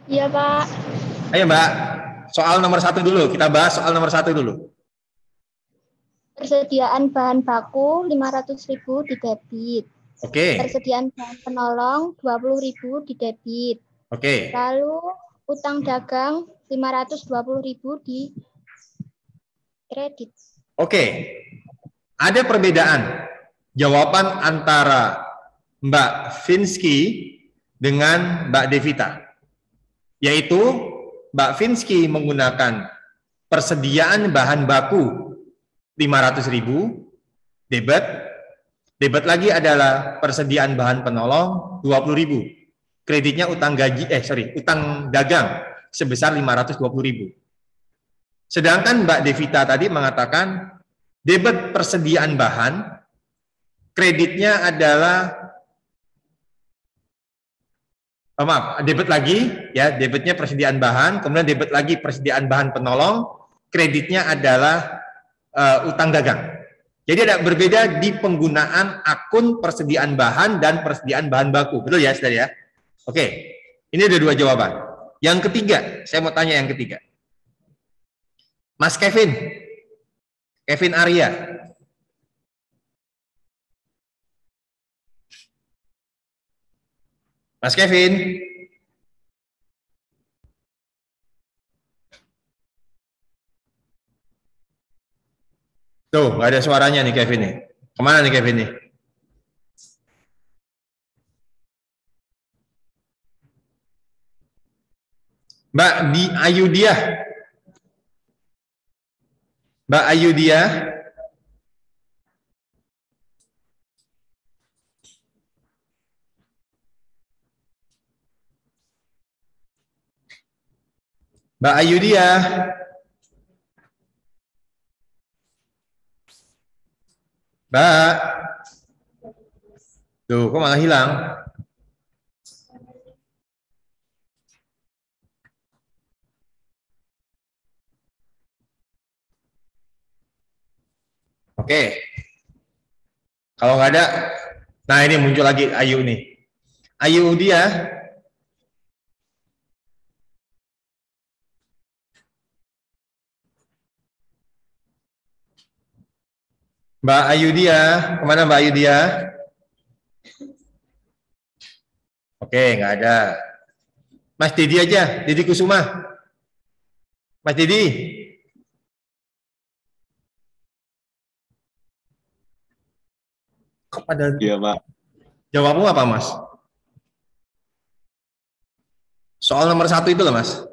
Iya, Pak. Ayo Mbak, soal nomor 1 dulu, kita bahas soal nomor 1 dulu. Persediaan bahan baku 500.000 di debit. Oke. Persediaan bahan penolong 20.000 di debit. Oke. Lalu utang dagang 520.000 di kredit. Oke. Ada perbedaan jawaban antara Mbak Vinsky dengan Mbak Devita. Yaitu Mbak Vinsky menggunakan persediaan bahan baku 500.000 debit. Debit lagi adalah persediaan bahan penolong 20.000. Kreditnya utang dagang sebesar 520.000. Sedangkan Mbak Devita tadi mengatakan debit persediaan bahan, kreditnya adalah maaf, debit lagi ya, debitnya persediaan bahan, kemudian debit lagi persediaan bahan penolong, kreditnya adalah utang dagang. Jadi ada berbeda di penggunaan akun persediaan bahan dan persediaan bahan baku. Betul ya, saudara ya? Oke, ini ada dua jawaban. Yang ketiga, saya mau tanya yang ketiga. Mas Kevin Arya. Mas Kevin. Tuh, nggak ada suaranya nih Kevin nih. Kemana nih Kevin nih? Mbak Ayudia. Mbak Ayudia. Mbak Ayudia. Mbak. Tuh, kok malah hilang? Oke. Kalau nggak ada, nah ini muncul lagi Ayu nih. Ayu dia. Mbak Ayu dia, kemana Mbak Ayu dia? Oke, nggak ada. Mas Didi aja, Didi Kusuma. Mas Didi. Kok pada? Iya, Pak. Jawabmu apa, Mas? Soal nomor 1 itu loh, Mas.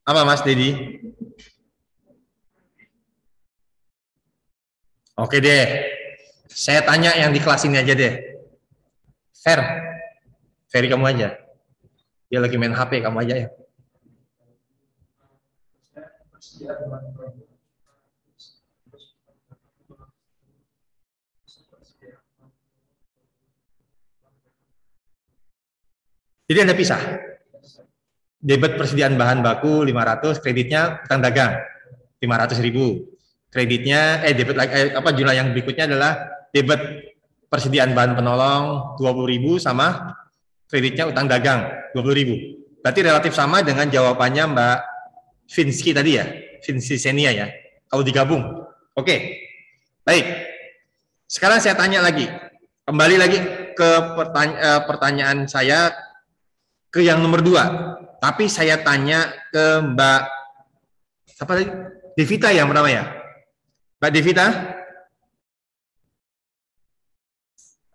Apa, Mas Dedi? Oke deh. Saya tanya yang di kelas ini aja deh. Ferry kamu aja. Dia lagi main HP, kamu aja ya. Jadi Anda pisah. Debit persediaan bahan baku 500, kreditnya utang dagang 500.000. Kreditnya debit jumlah yang berikutnya adalah debit persediaan bahan penolong 20.000 sama kreditnya utang dagang 20.000. Berarti relatif sama dengan jawabannya Mbak Vinsky tadi ya, Vinsky Senia ya. Kalau digabung. Oke. Baik. Sekarang saya tanya lagi. Kembali lagi ke pertanyaan saya ke yang nomor 2. Tapi saya tanya ke Mbak apa tadi? Devita yang pertama ya? Mbak Devita?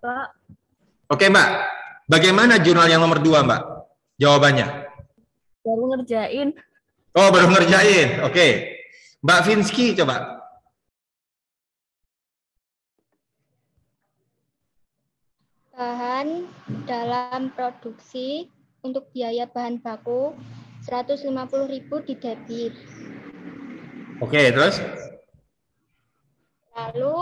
Pak. Oke, Mbak. Bagaimana jurnal yang nomor 2, Mbak? Jawabannya? Baru ngerjain. Oh, baru ngerjain. Oke. Mbak Vinsky, coba. Bahan dalam produksi untuk biaya bahan baku 150.000 di debit. Oke, terus? Lalu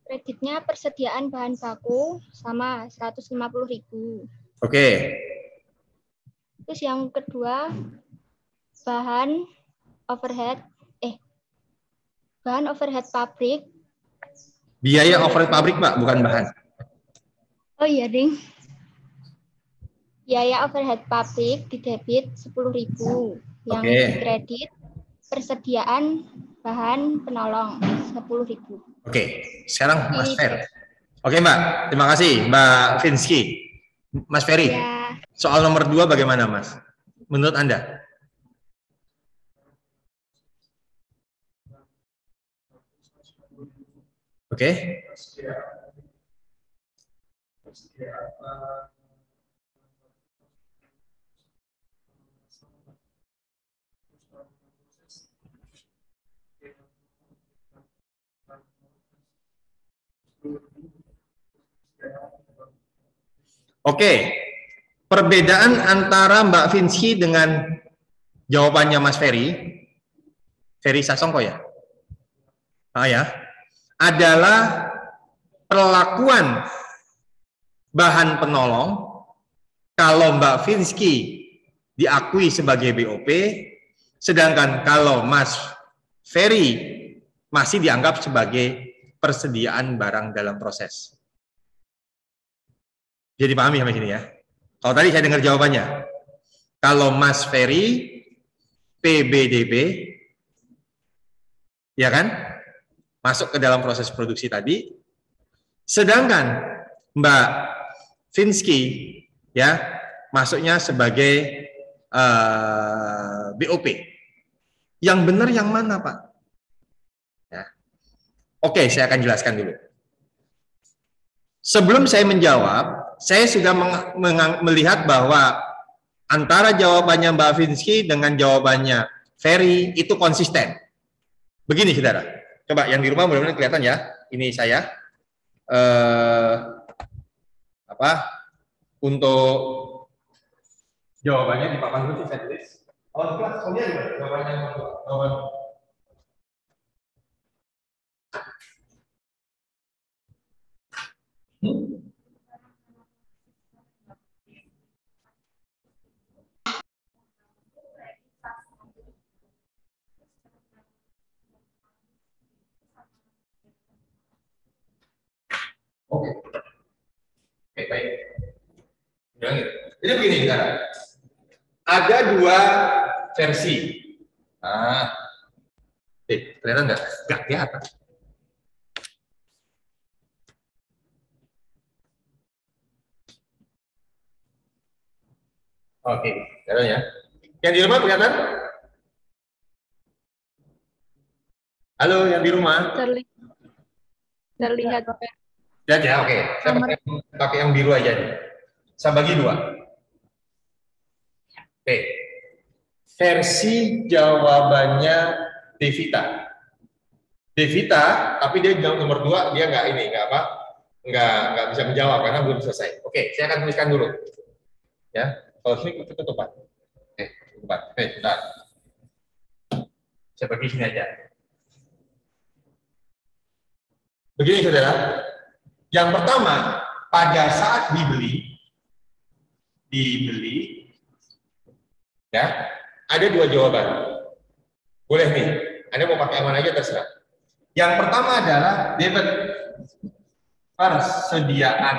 kreditnya persediaan bahan baku sama 150.000. Oke. Terus yang kedua bahan overhead pabrik. Biaya overhead pabrik, Mbak, bukan bahan. Oh iya, Ding. Biaya overhead pabrik di debit 10.000. Yang di kredit persediaan bahan penolong 10.000. Oke, sekarang Mas Fer. Oke, Mbak. Terima kasih, Mbak Vinsky. Mas Ferry, ya. Soal nomor 2 bagaimana, Mas? Menurut Anda? Oke. Oke. perbedaan antara Mbak Vinsky dengan jawabannya Mas Ferry Sasongko ya? Ya, adalah perlakuan bahan penolong kalau Mbak Vinsky diakui sebagai BOP, sedangkan kalau Mas Ferry masih dianggap sebagai persediaan barang dalam proses. Jadi pahami sampai sini ya. Kalau tadi saya dengar jawabannya, kalau Mas Ferry PBDB, ya kan, masuk ke dalam proses produksi tadi, sedangkan Mbak Vinsky ya masuknya sebagai BOP. Yang benar yang mana, Pak? Ya. Oke, saya akan jelaskan dulu. Sebelum saya menjawab, saya sudah melihat bahwa antara jawabannya Mbak Vinsky dengan jawabannya Ferry itu konsisten. Begini, saudara. Coba yang di rumah mudah-mudahan kelihatan ya. Ini saya. Untuk jawabannya di papan dulu saya tulis. Oh, kelas soalnya gimana? Jawabannya jawaban. Oke. Oke, baik. Jadi begini, saudara. Ada dua versi. Kelihatan nggak? Nggak kelihatan. Oke, kelihatan ya. Yang di rumah kelihatan? Halo, yang di rumah? Terlihat. Ya, oke. Saya pakai yang biru aja nih. Saya bagi dua. Oke. Versi jawabannya Devita. Tapi dia nomor 2 dia nggak bisa menjawab karena belum selesai. Oke, saya akan tuliskan dulu. Ya, kalau sini ketutupan. Oke, ketutupan. Oke, bentar. Saya bagi sini aja. Begini, saudara. Yang pertama, pada saat dibeli, ya, ada dua jawaban. Boleh nih, Anda mau pakai yang mana aja terserah. Yang pertama adalah debit persediaan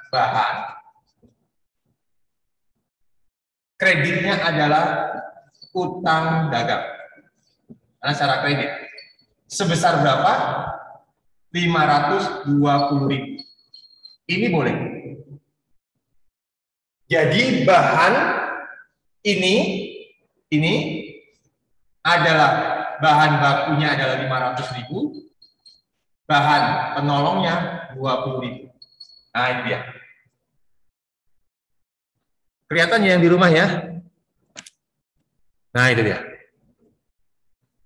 bahan. Kreditnya adalah utang dagang. Karena secara kredit. Sebesar berapa? 520.000. Ini boleh. Jadi bahan ini adalah bahan bakunya adalah 500.000, bahan penolongnya 20.000. Nah, ini dia. Kelihatan yang di rumah ya? Nah, itu dia.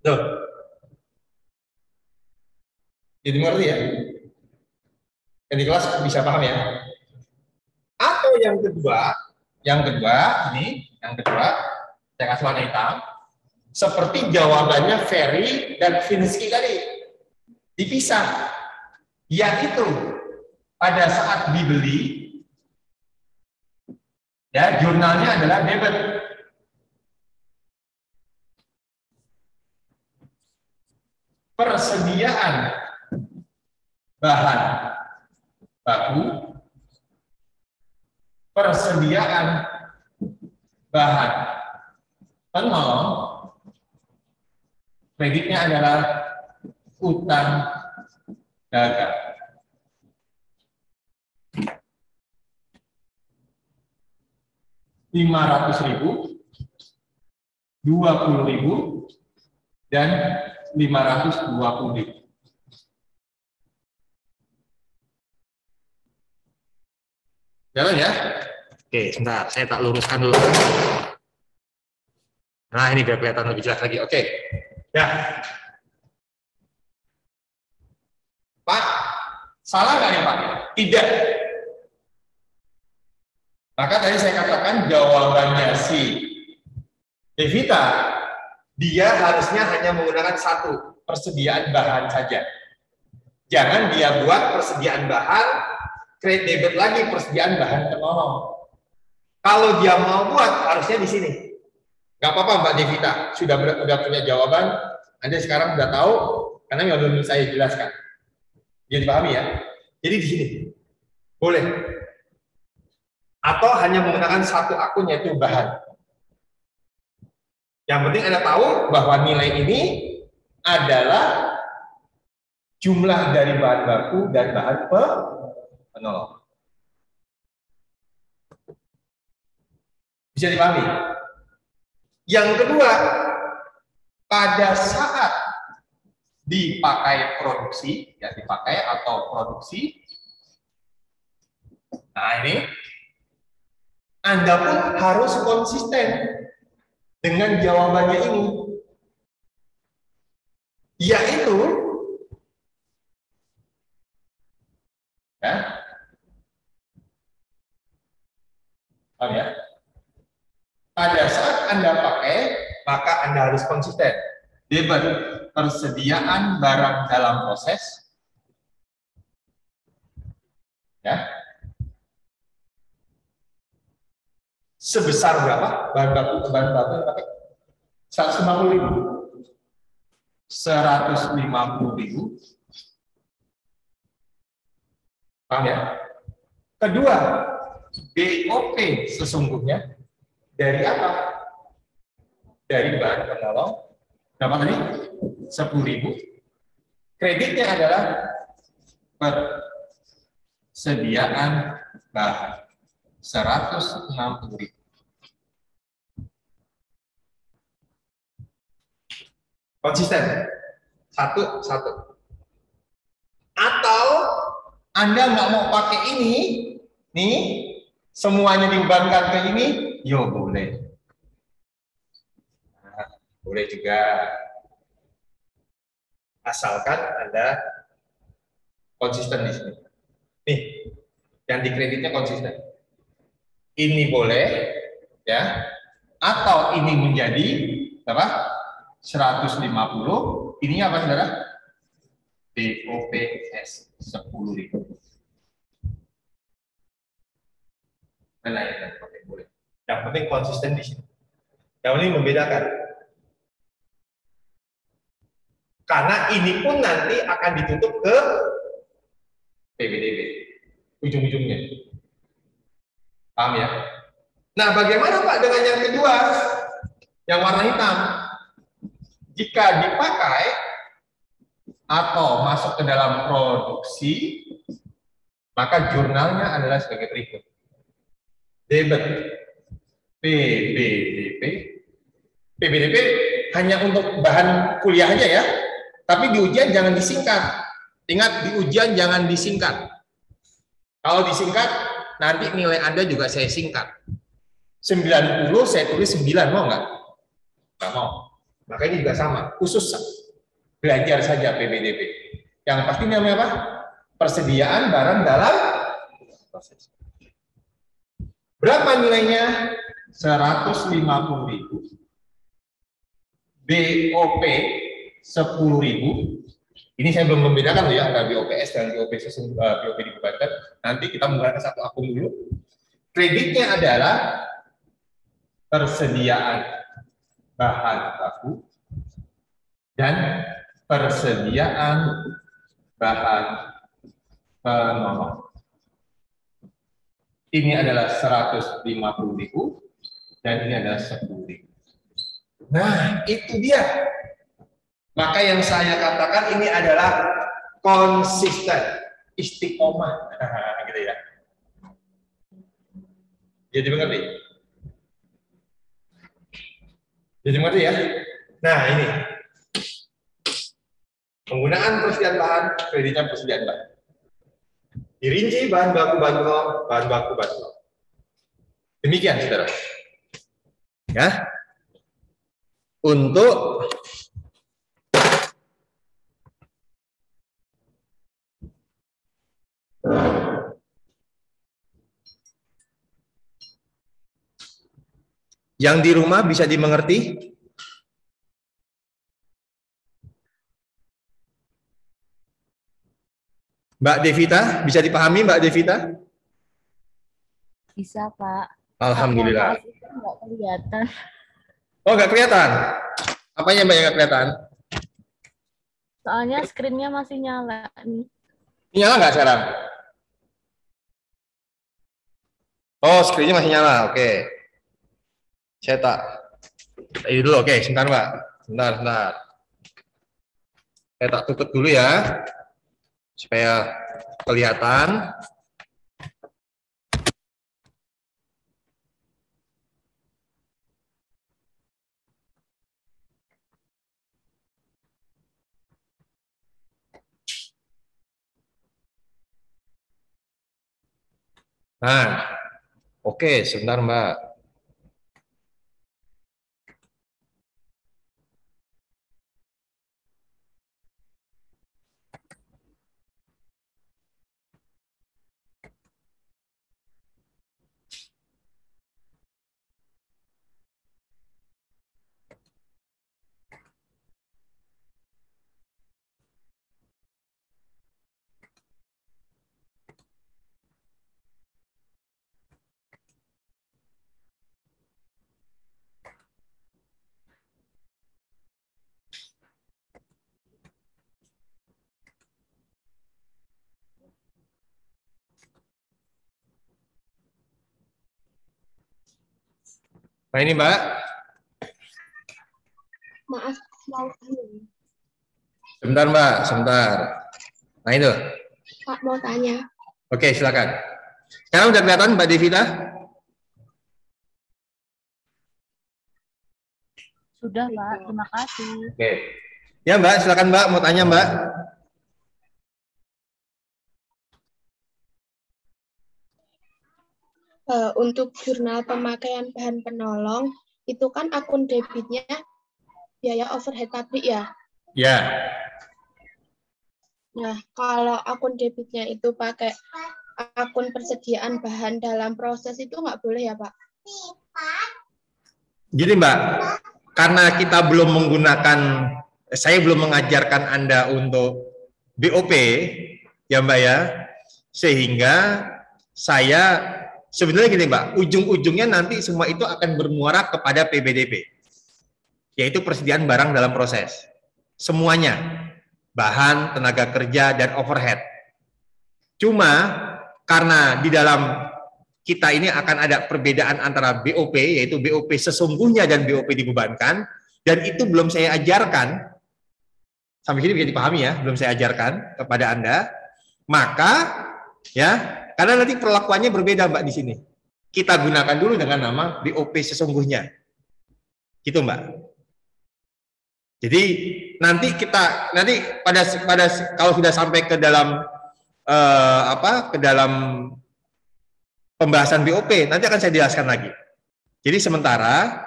Tuh. Jadi mengerti ya? Yang di kelas bisa paham ya? Atau yang kedua, saya kasih warna hitam, seperti jawabannya Ferry dan Vinsky tadi, dipisah. Yaitu pada saat dibeli, ya jurnalnya adalah debit. Persediaan bahan baku, persediaan bahan penolong, kreditnya adalah utang dagang. Rp500.000, 20.000, dan 520.000. Jalan ya? Oke, sebentar, saya tak luruskan dulu. Nah, ini biar kelihatan lebih jelas lagi. Oke, ya. Pak, salah nggak nih Pak? Tidak. Maka tadi saya katakan jawabannya si Devita, dia harusnya hanya menggunakan satu, persediaan bahan saja. Jangan dia buat persediaan bahan, create debit lagi persediaan bahan penolong. Kalau dia mau buat, harusnya di sini. Gak apa-apa Mbak Devita, sudah punya jawaban, Anda sekarang sudah tahu, karena belum saya jelaskan. Jadi pahami ya? Jadi di sini, boleh. Atau hanya menggunakan satu akun, yaitu bahan. Yang penting Anda tahu bahwa nilai ini adalah jumlah dari bahan baku dan bahan penolong. Bisa dipahami? Yang kedua, pada saat dipakai produksi, ya dipakai atau produksi, nah ini, Anda pun harus konsisten dengan jawabannya ini, yaitu ya, paham ya? Pada saat Anda pakai, maka Anda harus konsisten. Debit persediaan barang dalam proses, ya, sebesar berapa bahan baku yang pakai? 150.000. 150.000. Paham ya? Kedua, BOP sesungguhnya dari apa? Dari bahan penolong. Berapa tadi? 10.000. Kreditnya adalah persediaan bahan 160.000. Konsisten. Satu. Atau Anda nggak mau pakai ini, nih, semuanya dibebankan ke ini, yo boleh. Nah, boleh juga. Asalkan Anda konsisten di sini. Nih, yang di kreditnya konsisten. Ini boleh, ya. Atau ini menjadi apa? 150, ini apa saudara? BOPS 10.000. Mana yang boleh? Yang penting konsisten di sini. Yang penting membedakan. Karena ini pun nanti akan ditutup ke PBDB ujung-ujungnya. Paham ya? Nah, bagaimana Pak dengan yang kedua? Yang warna hitam. Jika dipakai atau masuk ke dalam produksi, maka jurnalnya adalah sebagai berikut. Debit PBDP. PBDP hanya untuk bahan kuliah aja ya. Tapi di ujian jangan disingkat. Ingat, di ujian jangan disingkat. Kalau disingkat, nanti nilai Anda juga saya singkat. 90 saya tulis 9, mau nggak? Nggak mau. Maka ini juga sama, khusus belajar saja PBDP. Yang pasti namanya apa? Persediaan barang dalam proses. Berapa nilainya? 150.000. BOP 10.000. Ini saya belum membedakan ya antara BOPS dan BOP dibebankan. Nanti kita menggunakan satu akun dulu. Kreditnya adalah persediaan bahan baku dan persediaan bahan penolong. Ini adalah 150.000 dan ini adalah 10.000. Nah, itu dia. Maka yang saya katakan ini adalah konsisten, istiqomah, gitu ya. Jadi mengerti? Jadi mengerti ya? Nah, ini. Penggunaan persediaan bahan, kreditnya persediaan bahan. Dirinci bahan baku, bahan penolong. Demikian, saudara. Ya. Untuk Yang di rumah bisa dimengerti? Mbak Devita, bisa dipahami Mbak Devita? Bisa, Pak. Alhamdulillah. Maaf, itu nggak kelihatan. Oh, nggak kelihatan? Apanya Mbak yang nggak kelihatan? Soalnya screen-nya masih nyala nih. Nyala nggak sekarang? Oh, screen-nya masih nyala. Oke. Saya tak. Ini dulu. Oke, sebentar Mbak. Sebentar. Saya tak tutup dulu ya. Supaya kelihatan. Nah, oke, sebentar Mbak. Nah ini Mbak. Maaf, mau tanya. Sebentar Mbak, sebentar. Nah itu. Pak mau tanya. Oke, silakan. Sekarang udah kelihatan Mbak Devita? Sudah, Pak. Terima kasih. Oke. Ya Mbak, silakan Mbak, mau tanya Mbak. Untuk jurnal pemakaian bahan penolong, itu kan akun debitnya biaya overhead pabrik ya? Ya. Nah, kalau akun debitnya itu pakai akun persediaan bahan dalam proses itu nggak boleh ya, Pak? Jadi Mbak, karena kita belum menggunakan, saya belum mengajarkan Anda untuk BOP, ya Mbak ya, sehingga saya sebenarnya gini Mbak, ujung-ujungnya nanti semua itu akan bermuara kepada PBDP, yaitu persediaan barang dalam proses. Semuanya, bahan, tenaga kerja, dan overhead. Cuma karena di dalam kita ini akan ada perbedaan antara BOP, yaitu BOP sesungguhnya dan BOP dibebankan, dan itu belum saya ajarkan, sampai sini bisa dipahami ya, belum saya ajarkan kepada Anda, maka ya, karena nanti perlakuannya berbeda Mbak di sini. Kita gunakan dulu dengan nama BOP sesungguhnya. Gitu Mbak. Jadi nanti pada kalau sudah sampai ke dalam ke dalam pembahasan BOP, nanti akan saya jelaskan lagi. Jadi sementara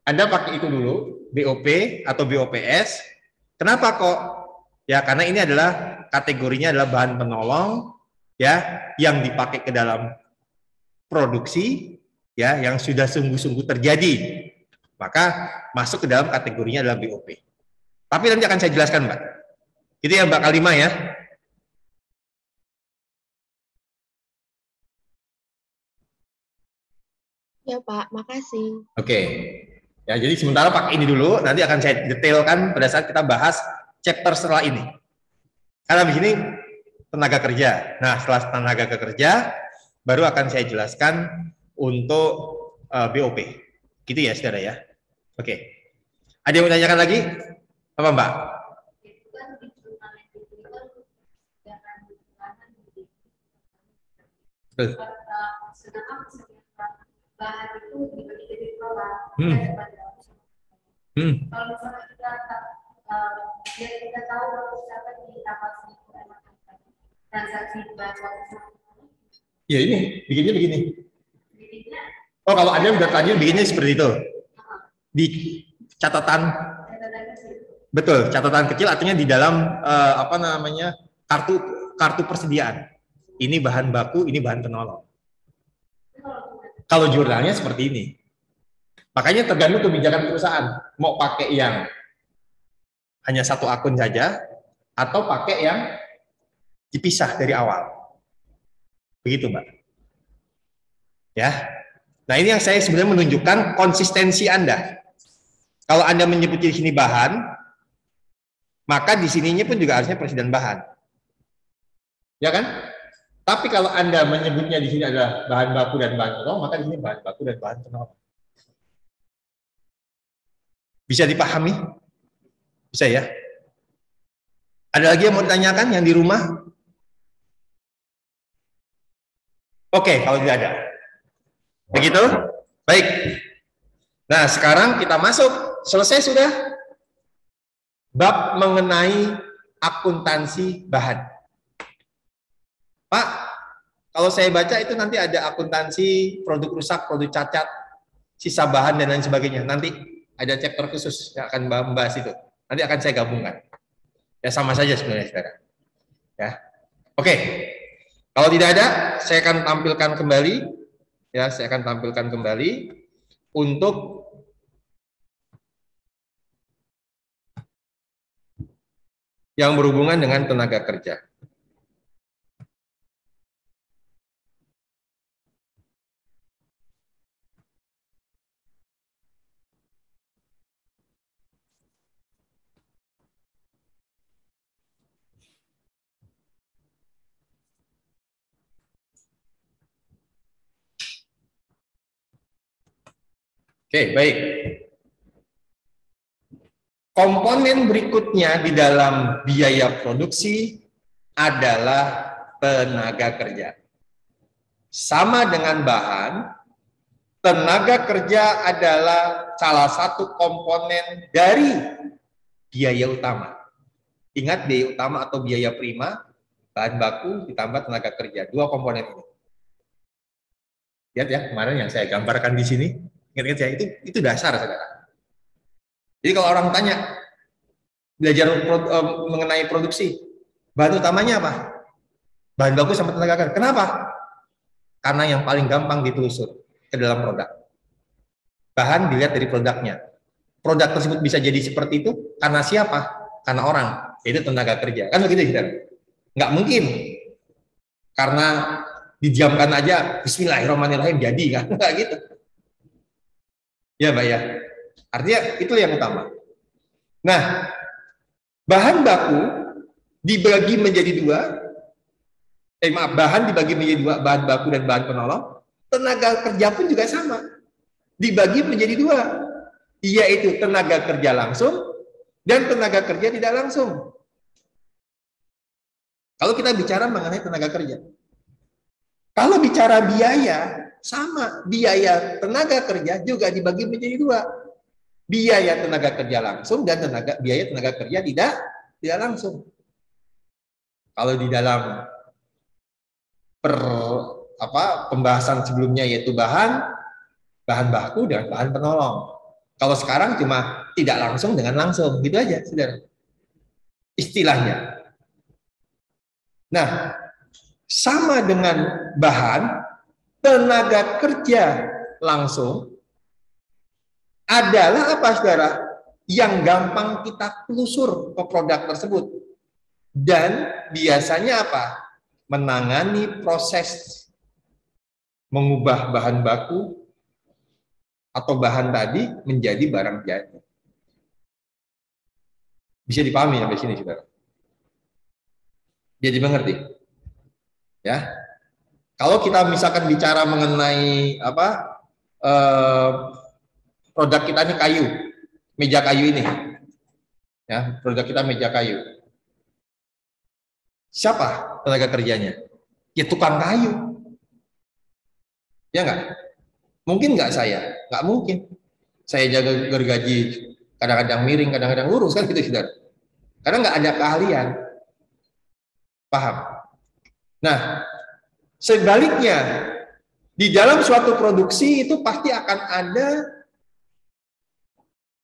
Anda pakai itu dulu, BOP atau BOPS. Kenapa kok? Ya karena ini adalah kategorinya adalah bahan penolong ya yang dipakai ke dalam produksi ya yang sudah sungguh-sungguh terjadi. Maka masuk ke dalam kategorinya adalah BOP. Tapi nanti akan saya jelaskan, Mbak. Itu yang Mbak Kalima ya. Ya Pak, makasih. Oke. Ya, jadi sementara pakai ini dulu, nanti akan saya detailkan pada saat kita bahas chapter setelah ini. Karena di sini tenaga kerja. Nah, setelah tenaga kerja, baru akan saya jelaskan untuk BOP. Gitu ya, saudara ya. Oke. Ada yang mau tanyakan lagi? Apa Mbak? Betul. Kalau misalnya kita tahu misalkan di kapal transaksi ya ini bikinnya begini. Oh kalau ada udah tadi bikinnya seperti itu di catatan. Betul, catatan kecil artinya di dalam apa namanya kartu persediaan. Ini bahan baku, ini bahan penolong. Kalau jurnalnya seperti ini. Makanya tergantung kebijakan perusahaan. Mau pakai yang hanya satu akun saja, atau pakai yang dipisah dari awal. Begitu, Mbak. Ya. Nah, ini yang saya sebenarnya menunjukkan konsistensi Anda. Kalau Anda menyebut di sini bahan, maka di sininya pun juga harusnya presiden bahan. Ya kan? Tapi kalau Anda menyebutnya di sini adalah bahan baku dan bahan penolong, maka di sini bahan baku dan bahan penolong. Bisa dipahami? Bisa ya? Ada lagi yang mau ditanyakan yang di rumah? Oke, kalau tidak ada. Begitu? Baik. Nah, sekarang kita masuk. Selesai sudah? Bab mengenai akuntansi bahan. Pak, kalau saya baca itu nanti ada akuntansi produk rusak, produk cacat, sisa bahan dan lain sebagainya. Nanti ada chapter khusus yang akan membahas itu. Nanti akan saya gabungkan. Ya sama saja sebenarnya, saudara. Ya, oke. Kalau tidak ada, saya akan tampilkan kembali. Ya, saya akan tampilkan kembali untuk yang berhubungan dengan tenaga kerja. Oke, baik. Komponen berikutnya di dalam biaya produksi adalah tenaga kerja. Sama dengan bahan, tenaga kerja adalah salah satu komponen dari biaya utama. Ingat, biaya utama atau biaya prima, bahan baku ditambah tenaga kerja. Dua komponen ini. Lihat ya, kemarin yang saya gambarkan di sini. Ingat-ingat ya, itu dasar, saudara. Jadi kalau orang tanya, belajar mengenai produksi, bahan utamanya apa? Bahan baku sama tenaga kerja. Kenapa? Karena yang paling gampang ditelusur ke dalam produk. Bahan dilihat dari produknya. Produk tersebut bisa jadi seperti itu karena siapa? Karena orang, yaitu tenaga kerja. Kan begitu, saudara? Nggak mungkin. Karena didiamkan aja, bismillahirrahmanirrahim, jadi kan? Nggak gitu. Ya, Mbak ya. Artinya itu yang utama. Nah, bahan baku dibagi menjadi dua. Bahan dibagi menjadi dua, bahan baku dan bahan penolong. Tenaga kerja pun juga sama. Dibagi menjadi dua, yaitu tenaga kerja langsung dan tenaga kerja tidak langsung. Kalau kita bicara mengenai tenaga kerja. Kalau bicara biaya, sama, biaya tenaga kerja juga dibagi menjadi dua. Biaya tenaga kerja langsung dan biaya tenaga kerja tidak langsung. Kalau di dalam pembahasan sebelumnya yaitu bahan baku dan bahan penolong. Kalau sekarang cuma tidak langsung dengan langsung, gitu aja, saudara. Istilahnya. Nah, sama dengan bahan, tenaga kerja langsung adalah apa, saudara? Yang gampang kita telusur ke produk tersebut. Dan biasanya apa? Menangani proses mengubah bahan baku atau bahan tadi menjadi barang jadi. Bisa dipahami sampai sini, saudara? Jadi mengerti? Ya. Kalau kita misalkan bicara mengenai produk kita ini kayu, meja kayu ini, ya, produk kita meja kayu. Siapa tenaga kerjanya? Ya tukang kayu. Ya nggak? Mungkin nggak saya? Nggak mungkin. Saya jaga gergaji, kadang-kadang miring, kadang-kadang lurus, kan gitu, saudara. Karena nggak ada keahlian. Paham? Nah, sebaliknya, di dalam suatu produksi itu pasti akan ada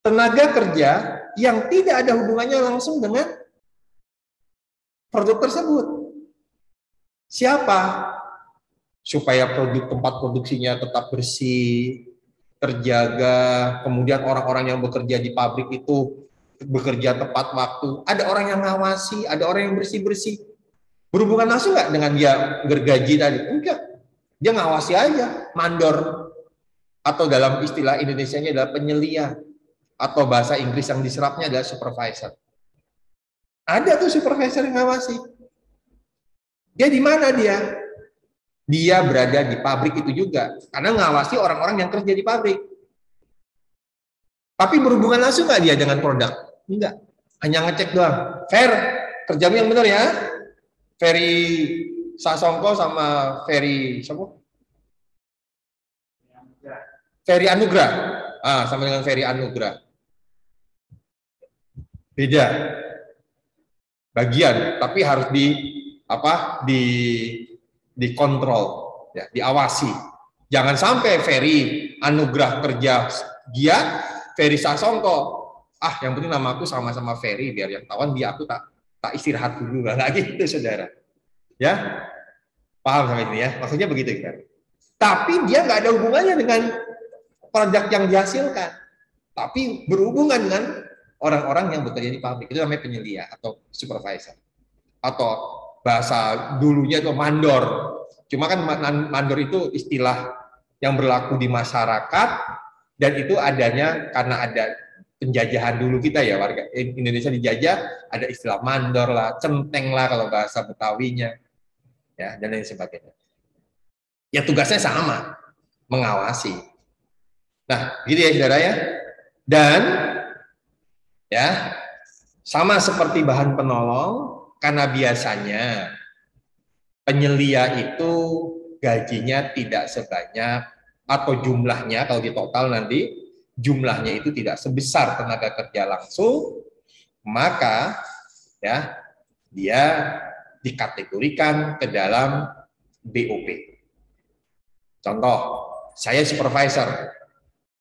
tenaga kerja yang tidak ada hubungannya langsung dengan produk tersebut. Siapa? Supaya tempat produksinya tetap bersih, terjaga, kemudian orang-orang yang bekerja di pabrik itu bekerja tepat waktu, ada orang yang ngawasi, ada orang yang bersih-bersih. Berhubungan langsung nggak dengan dia gergaji tadi? Enggak, dia ngawasi aja, mandor. Atau dalam istilah Indonesianya adalah penyelia, atau bahasa Inggris yang diserapnya adalah supervisor. Ada tuh supervisor yang ngawasi. Dia di mana dia? Dia berada di pabrik itu juga, karena ngawasi orang-orang yang kerja di pabrik. Tapi berhubungan langsung nggak dia dengan produk? Enggak, hanya ngecek doang. Fair, kerjamu yang benar ya. Ferry Sasongko sama Ferry siapa? Ferry Anugrah. Sama dengan Ferry Anugrah. Beda. Bagian, tapi harus dikontrol, ya, diawasi. Jangan sampai Ferry Anugrah kerja giat, Ferry Sasongko, yang penting nama aku sama-sama Ferry, biar yang tawan dia aku tak istirahat dulu, nggak gitu saudara. Ya, paham sampai ini ya? Maksudnya begitu kan? Tapi dia nggak ada hubungannya dengan produk yang dihasilkan, tapi berhubungan dengan orang-orang yang bekerja di pabrik. Itu namanya penyelia atau supervisor, atau bahasa dulunya itu mandor. Cuma kan mandor itu istilah yang berlaku di masyarakat, dan itu adanya karena ada penjajahan dulu kita ya, warga Indonesia dijajah, ada istilah mandor lah, centeng lah kalau bahasa Betawinya, ya, dan lain sebagainya. Ya tugasnya sama, mengawasi. Nah, gitu ya saudara ya. Dan ya sama seperti bahan penolong, karena biasanya penyelia itu gajinya tidak sebanyak, atau jumlahnya kalau di total nanti jumlahnya itu tidak sebesar tenaga kerja langsung, maka ya dia dikategorikan ke dalam BOP. Contoh, saya supervisor,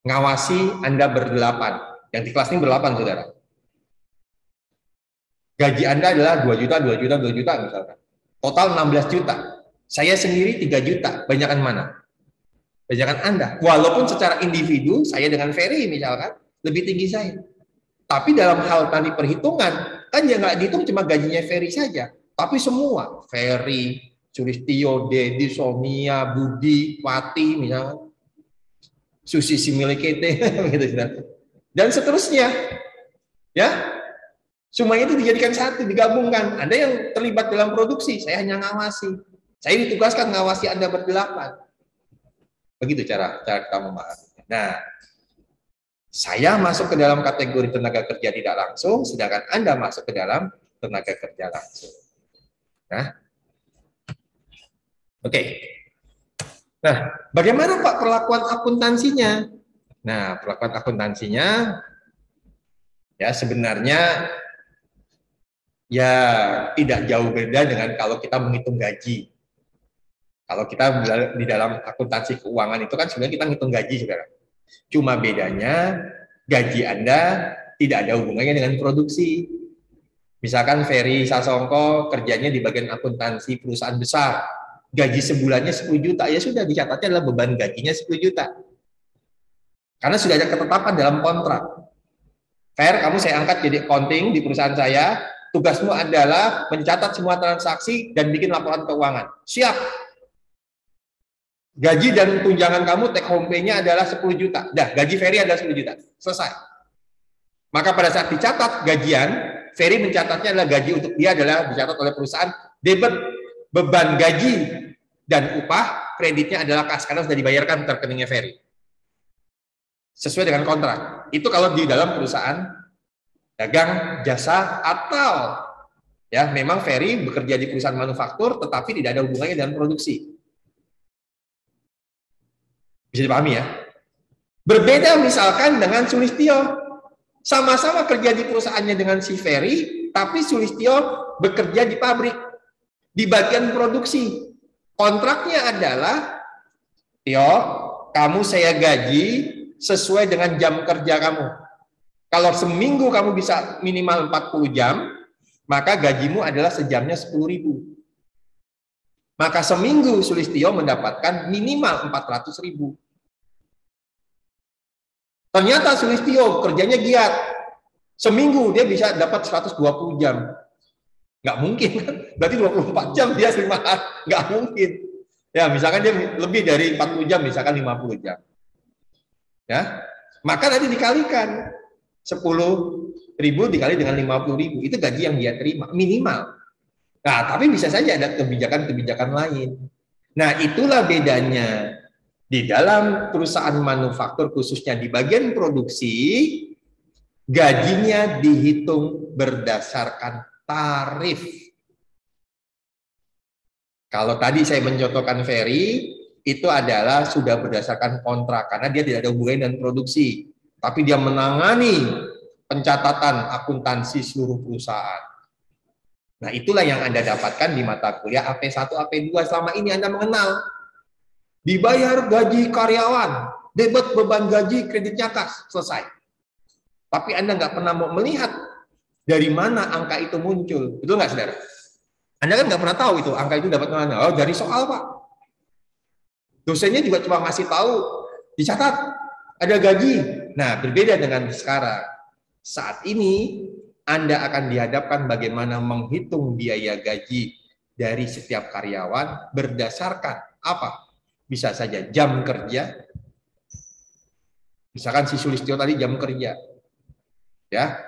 ngawasi Anda berdelapan, yang di kelas ini berdelapan saudara. Gaji Anda adalah 2 juta, 2 juta, 2 juta misalkan. Total 16 juta. Saya sendiri 3 juta, banyakan mana? Banyakan Anda. Walaupun secara individu, saya dengan Ferry misalkan, lebih tinggi saya. Tapi dalam hal tadi perhitungan, kan ya nggak dihitung cuma gajinya Ferry saja. Tapi semua, Ferry, Sulistyo, Dedi, Sonia, Budi, Wati, misalkan, Susi Similikete, gitu, dan seterusnya. Ya, semuanya itu dijadikan satu, digabungkan. Anda yang terlibat dalam produksi, saya hanya ngawasi. Saya ditugaskan ngawasi Anda berdelapan. Begitu cara kita memahami. Nah, saya masuk ke dalam kategori tenaga kerja tidak langsung, sedangkan Anda masuk ke dalam tenaga kerja langsung. Nah, oke. Nah, bagaimana Pak perlakuan akuntansinya? Nah, perlakuan akuntansinya ya sebenarnya ya tidak jauh beda dengan kalau kita menghitung gaji. Kalau kita di dalam akuntansi keuangan itu kan sebenarnya kita menghitung gaji, saudara. Cuma bedanya gaji Anda tidak ada hubungannya dengan produksi. Misalkan Ferry Sasongko kerjanya di bagian akuntansi perusahaan besar, gaji sebulannya 10 juta, ya sudah dicatatnya adalah beban gajinya 10 juta. Karena sudah ada ketetapan dalam kontrak. Fer, kamu saya angkat jadi accounting di perusahaan saya, tugasmu adalah mencatat semua transaksi dan bikin laporan keuangan. Siap. Gaji dan tunjangan kamu take home pay-nya adalah 10 juta. Dah, gaji Ferry adalah 10 juta. Selesai. Maka pada saat dicatat gajian, Ferry mencatatnya adalah gaji untuk dia adalah dicatat oleh perusahaan, debit beban gaji dan upah, kreditnya adalah kas, karena sudah dibayarkan ke rekeningnya Ferry. Sesuai dengan kontrak. Itu kalau di dalam perusahaan dagang jasa, atau ya memang Ferry bekerja di perusahaan manufaktur tetapi tidak ada hubungannya dengan produksi. Bisa dipahami ya? Berbeda misalkan dengan Sulistyo. Sama-sama kerja di perusahaannya dengan si Ferry, tapi Sulistyo bekerja di pabrik, di bagian produksi. Kontraknya adalah, Tio, kamu saya gaji sesuai dengan jam kerja kamu. Kalau seminggu kamu bisa minimal 40 jam, maka gajimu adalah sejamnya 10.000. Maka seminggu Sulistyo mendapatkan minimal 400.000. Ternyata Sulistyo kerjanya giat. Seminggu dia bisa dapat 120 jam. Nggak mungkin kan? Berarti 24 jam dia 5 hari. Nggak mungkin. Ya, misalkan dia lebih dari 40 jam, misalkan 50 jam. Ya, maka nanti dikalikan 10.000 dikali dengan 50.000, itu gaji yang dia terima minimal. Nah, tapi bisa saja ada kebijakan-kebijakan lain. Nah, itulah bedanya di dalam perusahaan manufaktur, khususnya di bagian produksi, gajinya dihitung berdasarkan tarif. Kalau tadi saya mencontohkan Ferry, itu adalah sudah berdasarkan kontrak, karena dia tidak ada hubungannya dengan produksi, tapi dia menangani pencatatan akuntansi seluruh perusahaan. Nah, itulah yang Anda dapatkan di mata kuliah AP1, AP2 selama ini Anda mengenal. Dibayar gaji karyawan, debit beban gaji, kreditnya kas, selesai. Tapi Anda nggak pernah mau melihat dari mana angka itu muncul. Betul nggak, saudara? Anda kan nggak pernah tahu itu, angka itu dapat mana. Oh, dari soal, Pak. Dosennya juga cuma ngasih tahu, dicatat, ada gaji. Nah, berbeda dengan sekarang. Saat ini, Anda akan dihadapkan bagaimana menghitung biaya gaji dari setiap karyawan berdasarkan apa? Bisa saja jam kerja. Misalkan si Sulistyo tadi jam kerja. Ya.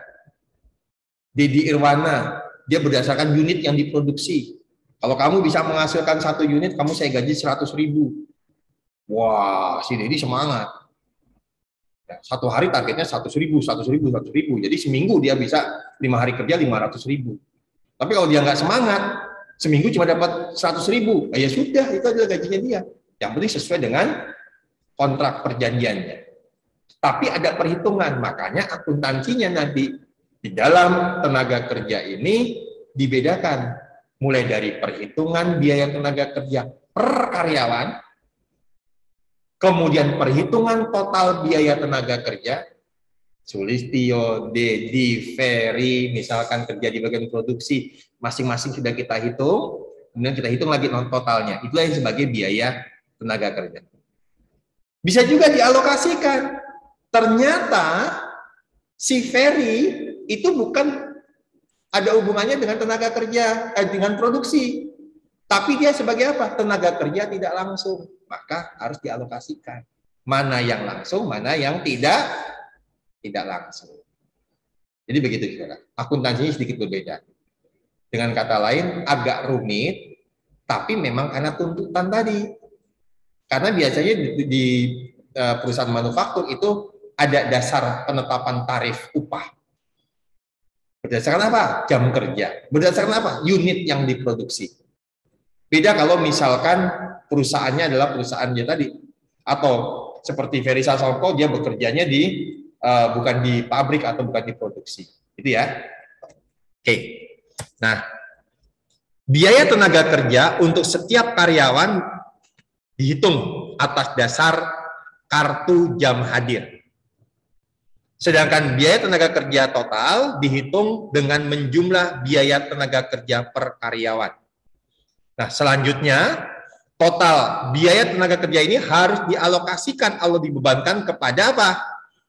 Dedi Irwana, dia berdasarkan unit yang diproduksi. Kalau kamu bisa menghasilkan 1 unit, kamu saya gaji 100.000. Wah, si Dedi semangat. Ya, 1 hari targetnya 100.000, 100.000, 100.000. Jadi seminggu dia bisa 5 hari kerja 500.000. Tapi kalau dia nggak semangat, seminggu cuma dapat 100.000. Ya sudah, itu adalah gajinya dia. Yang penting sesuai dengan kontrak perjanjiannya. Tapi ada perhitungan, makanya akuntansinya nanti di dalam tenaga kerja ini dibedakan. Mulai dari perhitungan biaya tenaga kerja per karyawan, kemudian perhitungan total biaya tenaga kerja, Sulistyo, Dedi, Ferry, misalkan kerja di bagian produksi, masing-masing sudah kita hitung, kemudian kita hitung lagi non totalnya. Itulah yang sebagai biaya tenaga kerja. Bisa juga dialokasikan. Ternyata si Ferry itu bukan ada hubungannya dengan tenaga kerja, dengan produksi. Tapi dia sebagai apa? Tenaga kerja tidak langsung. Maka harus dialokasikan. Mana yang langsung, mana yang tidak langsung. Jadi begitu, saudara. Akuntansinya sedikit berbeda. Dengan kata lain, agak rumit, tapi memang karena tuntutan tadi. Karena biasanya di perusahaan manufaktur itu ada dasar penetapan tarif upah. Berdasarkan apa? Jam kerja. Berdasarkan apa? Unit yang diproduksi. Beda kalau misalkan perusahaannya adalah perusahaannya tadi, atau seperti Ferry Sasongko, dia bekerjanya di bukan di pabrik atau bukan di produksi. Itu ya. Oke. Nah, biaya tenaga kerja untuk setiap karyawan dihitung atas dasar kartu jam hadir. Sedangkan biaya tenaga kerja total dihitung dengan menjumlah biaya tenaga kerja per karyawan. Nah, selanjutnya total biaya tenaga kerja ini harus dialokasikan atau dibebankan kepada apa?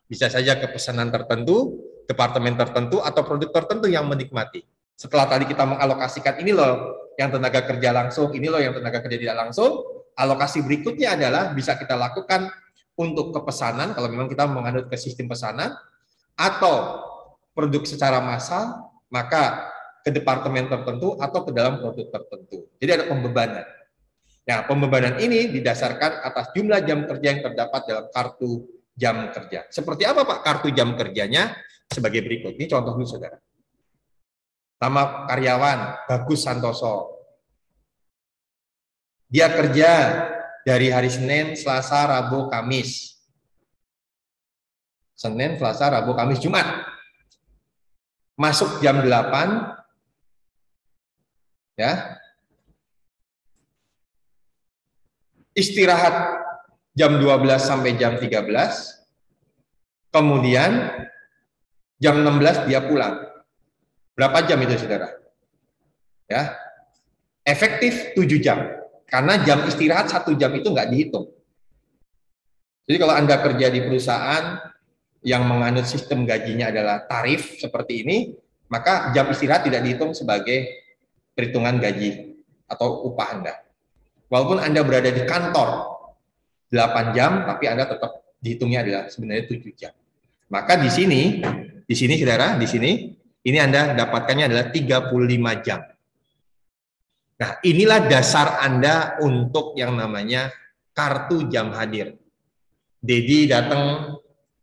Bisa saja ke pesanan tertentu, departemen tertentu, atau produk tertentu yang menikmati. Setelah tadi kita mengalokasikan ini loh yang tenaga kerja langsung, ini loh yang tenaga kerja tidak langsung, alokasi berikutnya adalah bisa kita lakukan untuk kepesanan, kalau memang kita menganut ke sistem pesanan, atau produk secara massal, maka ke departemen tertentu atau ke dalam produk tertentu. Jadi ada pembebanan. Nah, pembebanan ini didasarkan atas jumlah jam kerja yang terdapat dalam kartu jam kerja. Seperti apa, Pak, kartu jam kerjanya? Sebagai berikut. Ini contoh dulu, saudara. Nama karyawan, Bagus Santoso. Dia kerja dari hari Senin, Selasa, Rabu, Kamis. Senin, Selasa, Rabu, Kamis, Jumat. Masuk jam 8, ya. Istirahat jam 12 sampai jam 13. Kemudian jam 16 dia pulang. Berapa jam itu, saudara? Ya. Efektif 7 jam. Karena jam istirahat 1 jam itu nggak dihitung. Jadi kalau Anda kerja di perusahaan, yang menganut sistem gajinya adalah tarif seperti ini, maka jam istirahat tidak dihitung sebagai perhitungan gaji atau upah Anda. Walaupun Anda berada di kantor 8 jam, tapi Anda tetap dihitungnya adalah sebenarnya 7 jam. Maka di sini saudara, di sini, ini Anda dapatkannya adalah 35 jam. Nah, inilah dasar Anda untuk yang namanya kartu jam hadir. Dedi datang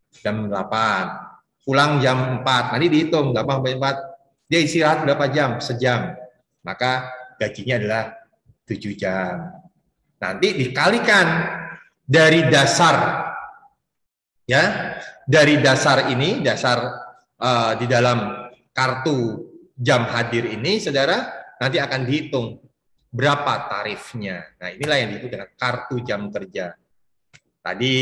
jam 8, pulang jam 4, nanti dihitung 8 sampai 4, dia istirahat berapa jam? Sejam. Maka gajinya adalah 7 jam. Nanti dikalikan dari dasar, ya, dari dasar ini, dasar di dalam kartu jam hadir ini, saudara, nanti akan dihitung berapa tarifnya. Nah, inilah yang disebut dengan kartu jam kerja. Tadi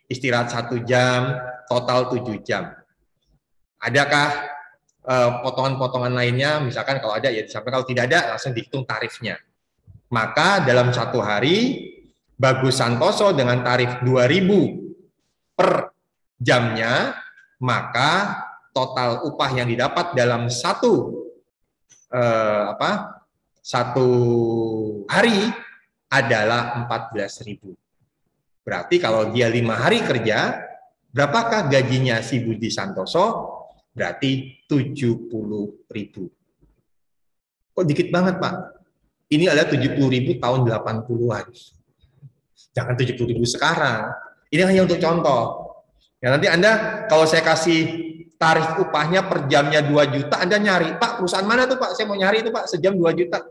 istirahat 1 jam, total 7 jam. Adakah potongan-potongan lainnya? Misalkan kalau ada, ya disampaikan. Kalau tidak ada, langsung dihitung tarifnya. Maka dalam 1 hari, Bagus Santoso dengan tarif 2.000 per jamnya, maka total upah yang didapat dalam satu hari adalah 14.000. Berarti kalau dia 5 hari kerja, berapakah gajinya si Budi Santoso? Berarti 70.000. Kok dikit banget, Pak? Ini adalah 70.000 tahun 80-an. Jangan 70.000 sekarang. Ini hanya untuk contoh. Ya, nanti Anda, kalau saya kasih tarif upahnya per jamnya 2 juta, Anda nyari, Pak, perusahaan mana tuh, Pak? Saya mau nyari itu, Pak, sejam 2 juta.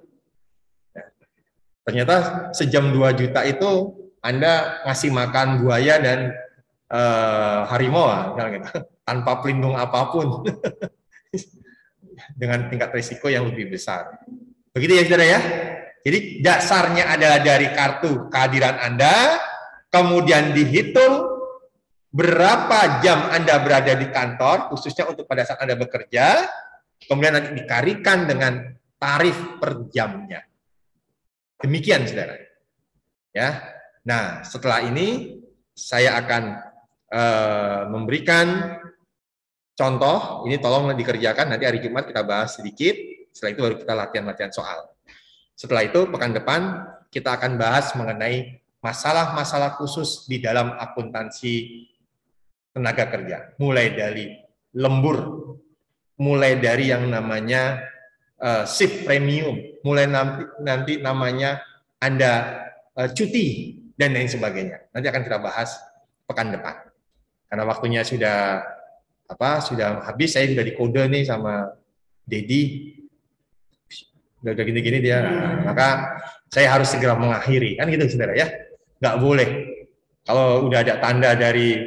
Ya. Ternyata sejam 2 juta itu Anda ngasih makan buaya dan harimau, gitu, tanpa pelindung apapun, dengan tingkat risiko yang lebih besar. Begitu ya, saudara ya. Jadi dasarnya adalah dari kartu kehadiran Anda, kemudian dihitung berapa jam Anda berada di kantor, khususnya untuk pada saat Anda bekerja, kemudian nanti dikalikan dengan tarif per jamnya. Demikian, saudara. Ya. Nah, setelah ini saya akan memberikan contoh. Ini tolong dikerjakan. Nanti hari Jumat kita bahas sedikit. Setelah itu baru kita latihan-latihan soal. Setelah itu pekan depan kita akan bahas mengenai masalah-masalah khusus di dalam akuntansi tenaga kerja, mulai dari lembur, mulai dari yang namanya shift premium, mulai nanti namanya Anda cuti dan lain sebagainya. Nanti akan kita bahas pekan depan. Karena waktunya sudah habis, saya sudah dikode nih sama Dedi. Udah gini-gini dia, maka saya harus segera mengakhiri, kan gitu, saudara ya. Nggak boleh. Kalau udah ada tanda dari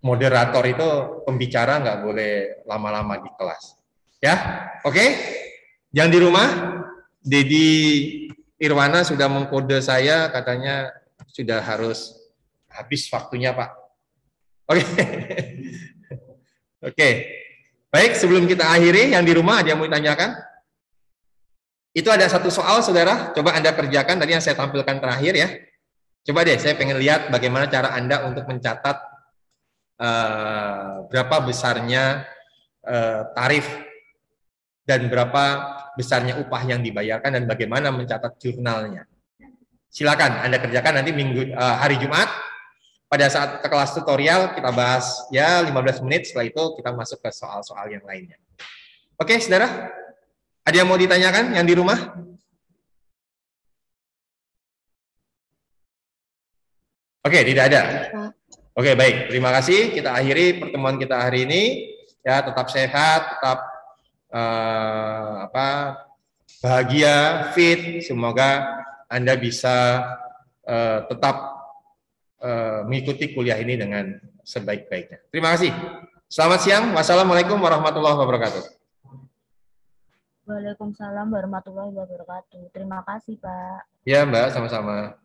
moderator itu, pembicara nggak boleh lama-lama di kelas. Ya, oke? Yang di rumah, Dedi Irwana sudah mengkode saya, katanya sudah harus habis waktunya, Pak. Oke. Oke. Baik, sebelum kita akhiri, yang di rumah ada yang mau ditanyakan? Itu ada satu soal, saudara. Coba Anda kerjakan, tadi yang saya tampilkan terakhir ya. Coba deh, saya pengen lihat bagaimana cara Anda untuk mencatat berapa besarnya tarif dan berapa besarnya upah yang dibayarkan dan bagaimana mencatat jurnalnya. Silakan Anda kerjakan nanti hari Jumat. Pada saat ke kelas tutorial kita bahas ya 15 menit, setelah itu kita masuk ke soal-soal yang lainnya. Oke, saudara? Ada yang mau ditanyakan yang di rumah? Oke, tidak ada. Oke, baik. Terima kasih. Kita akhiri pertemuan kita hari ini. Ya, tetap sehat, tetap bahagia, fit. Semoga Anda bisa tetap mengikuti kuliah ini dengan sebaik-baiknya. Terima kasih. Selamat siang. Wassalamualaikum warahmatullahi wabarakatuh. Waalaikumsalam warahmatullahi wabarakatuh. Terima kasih, Pak. Ya, Mbak, sama-sama.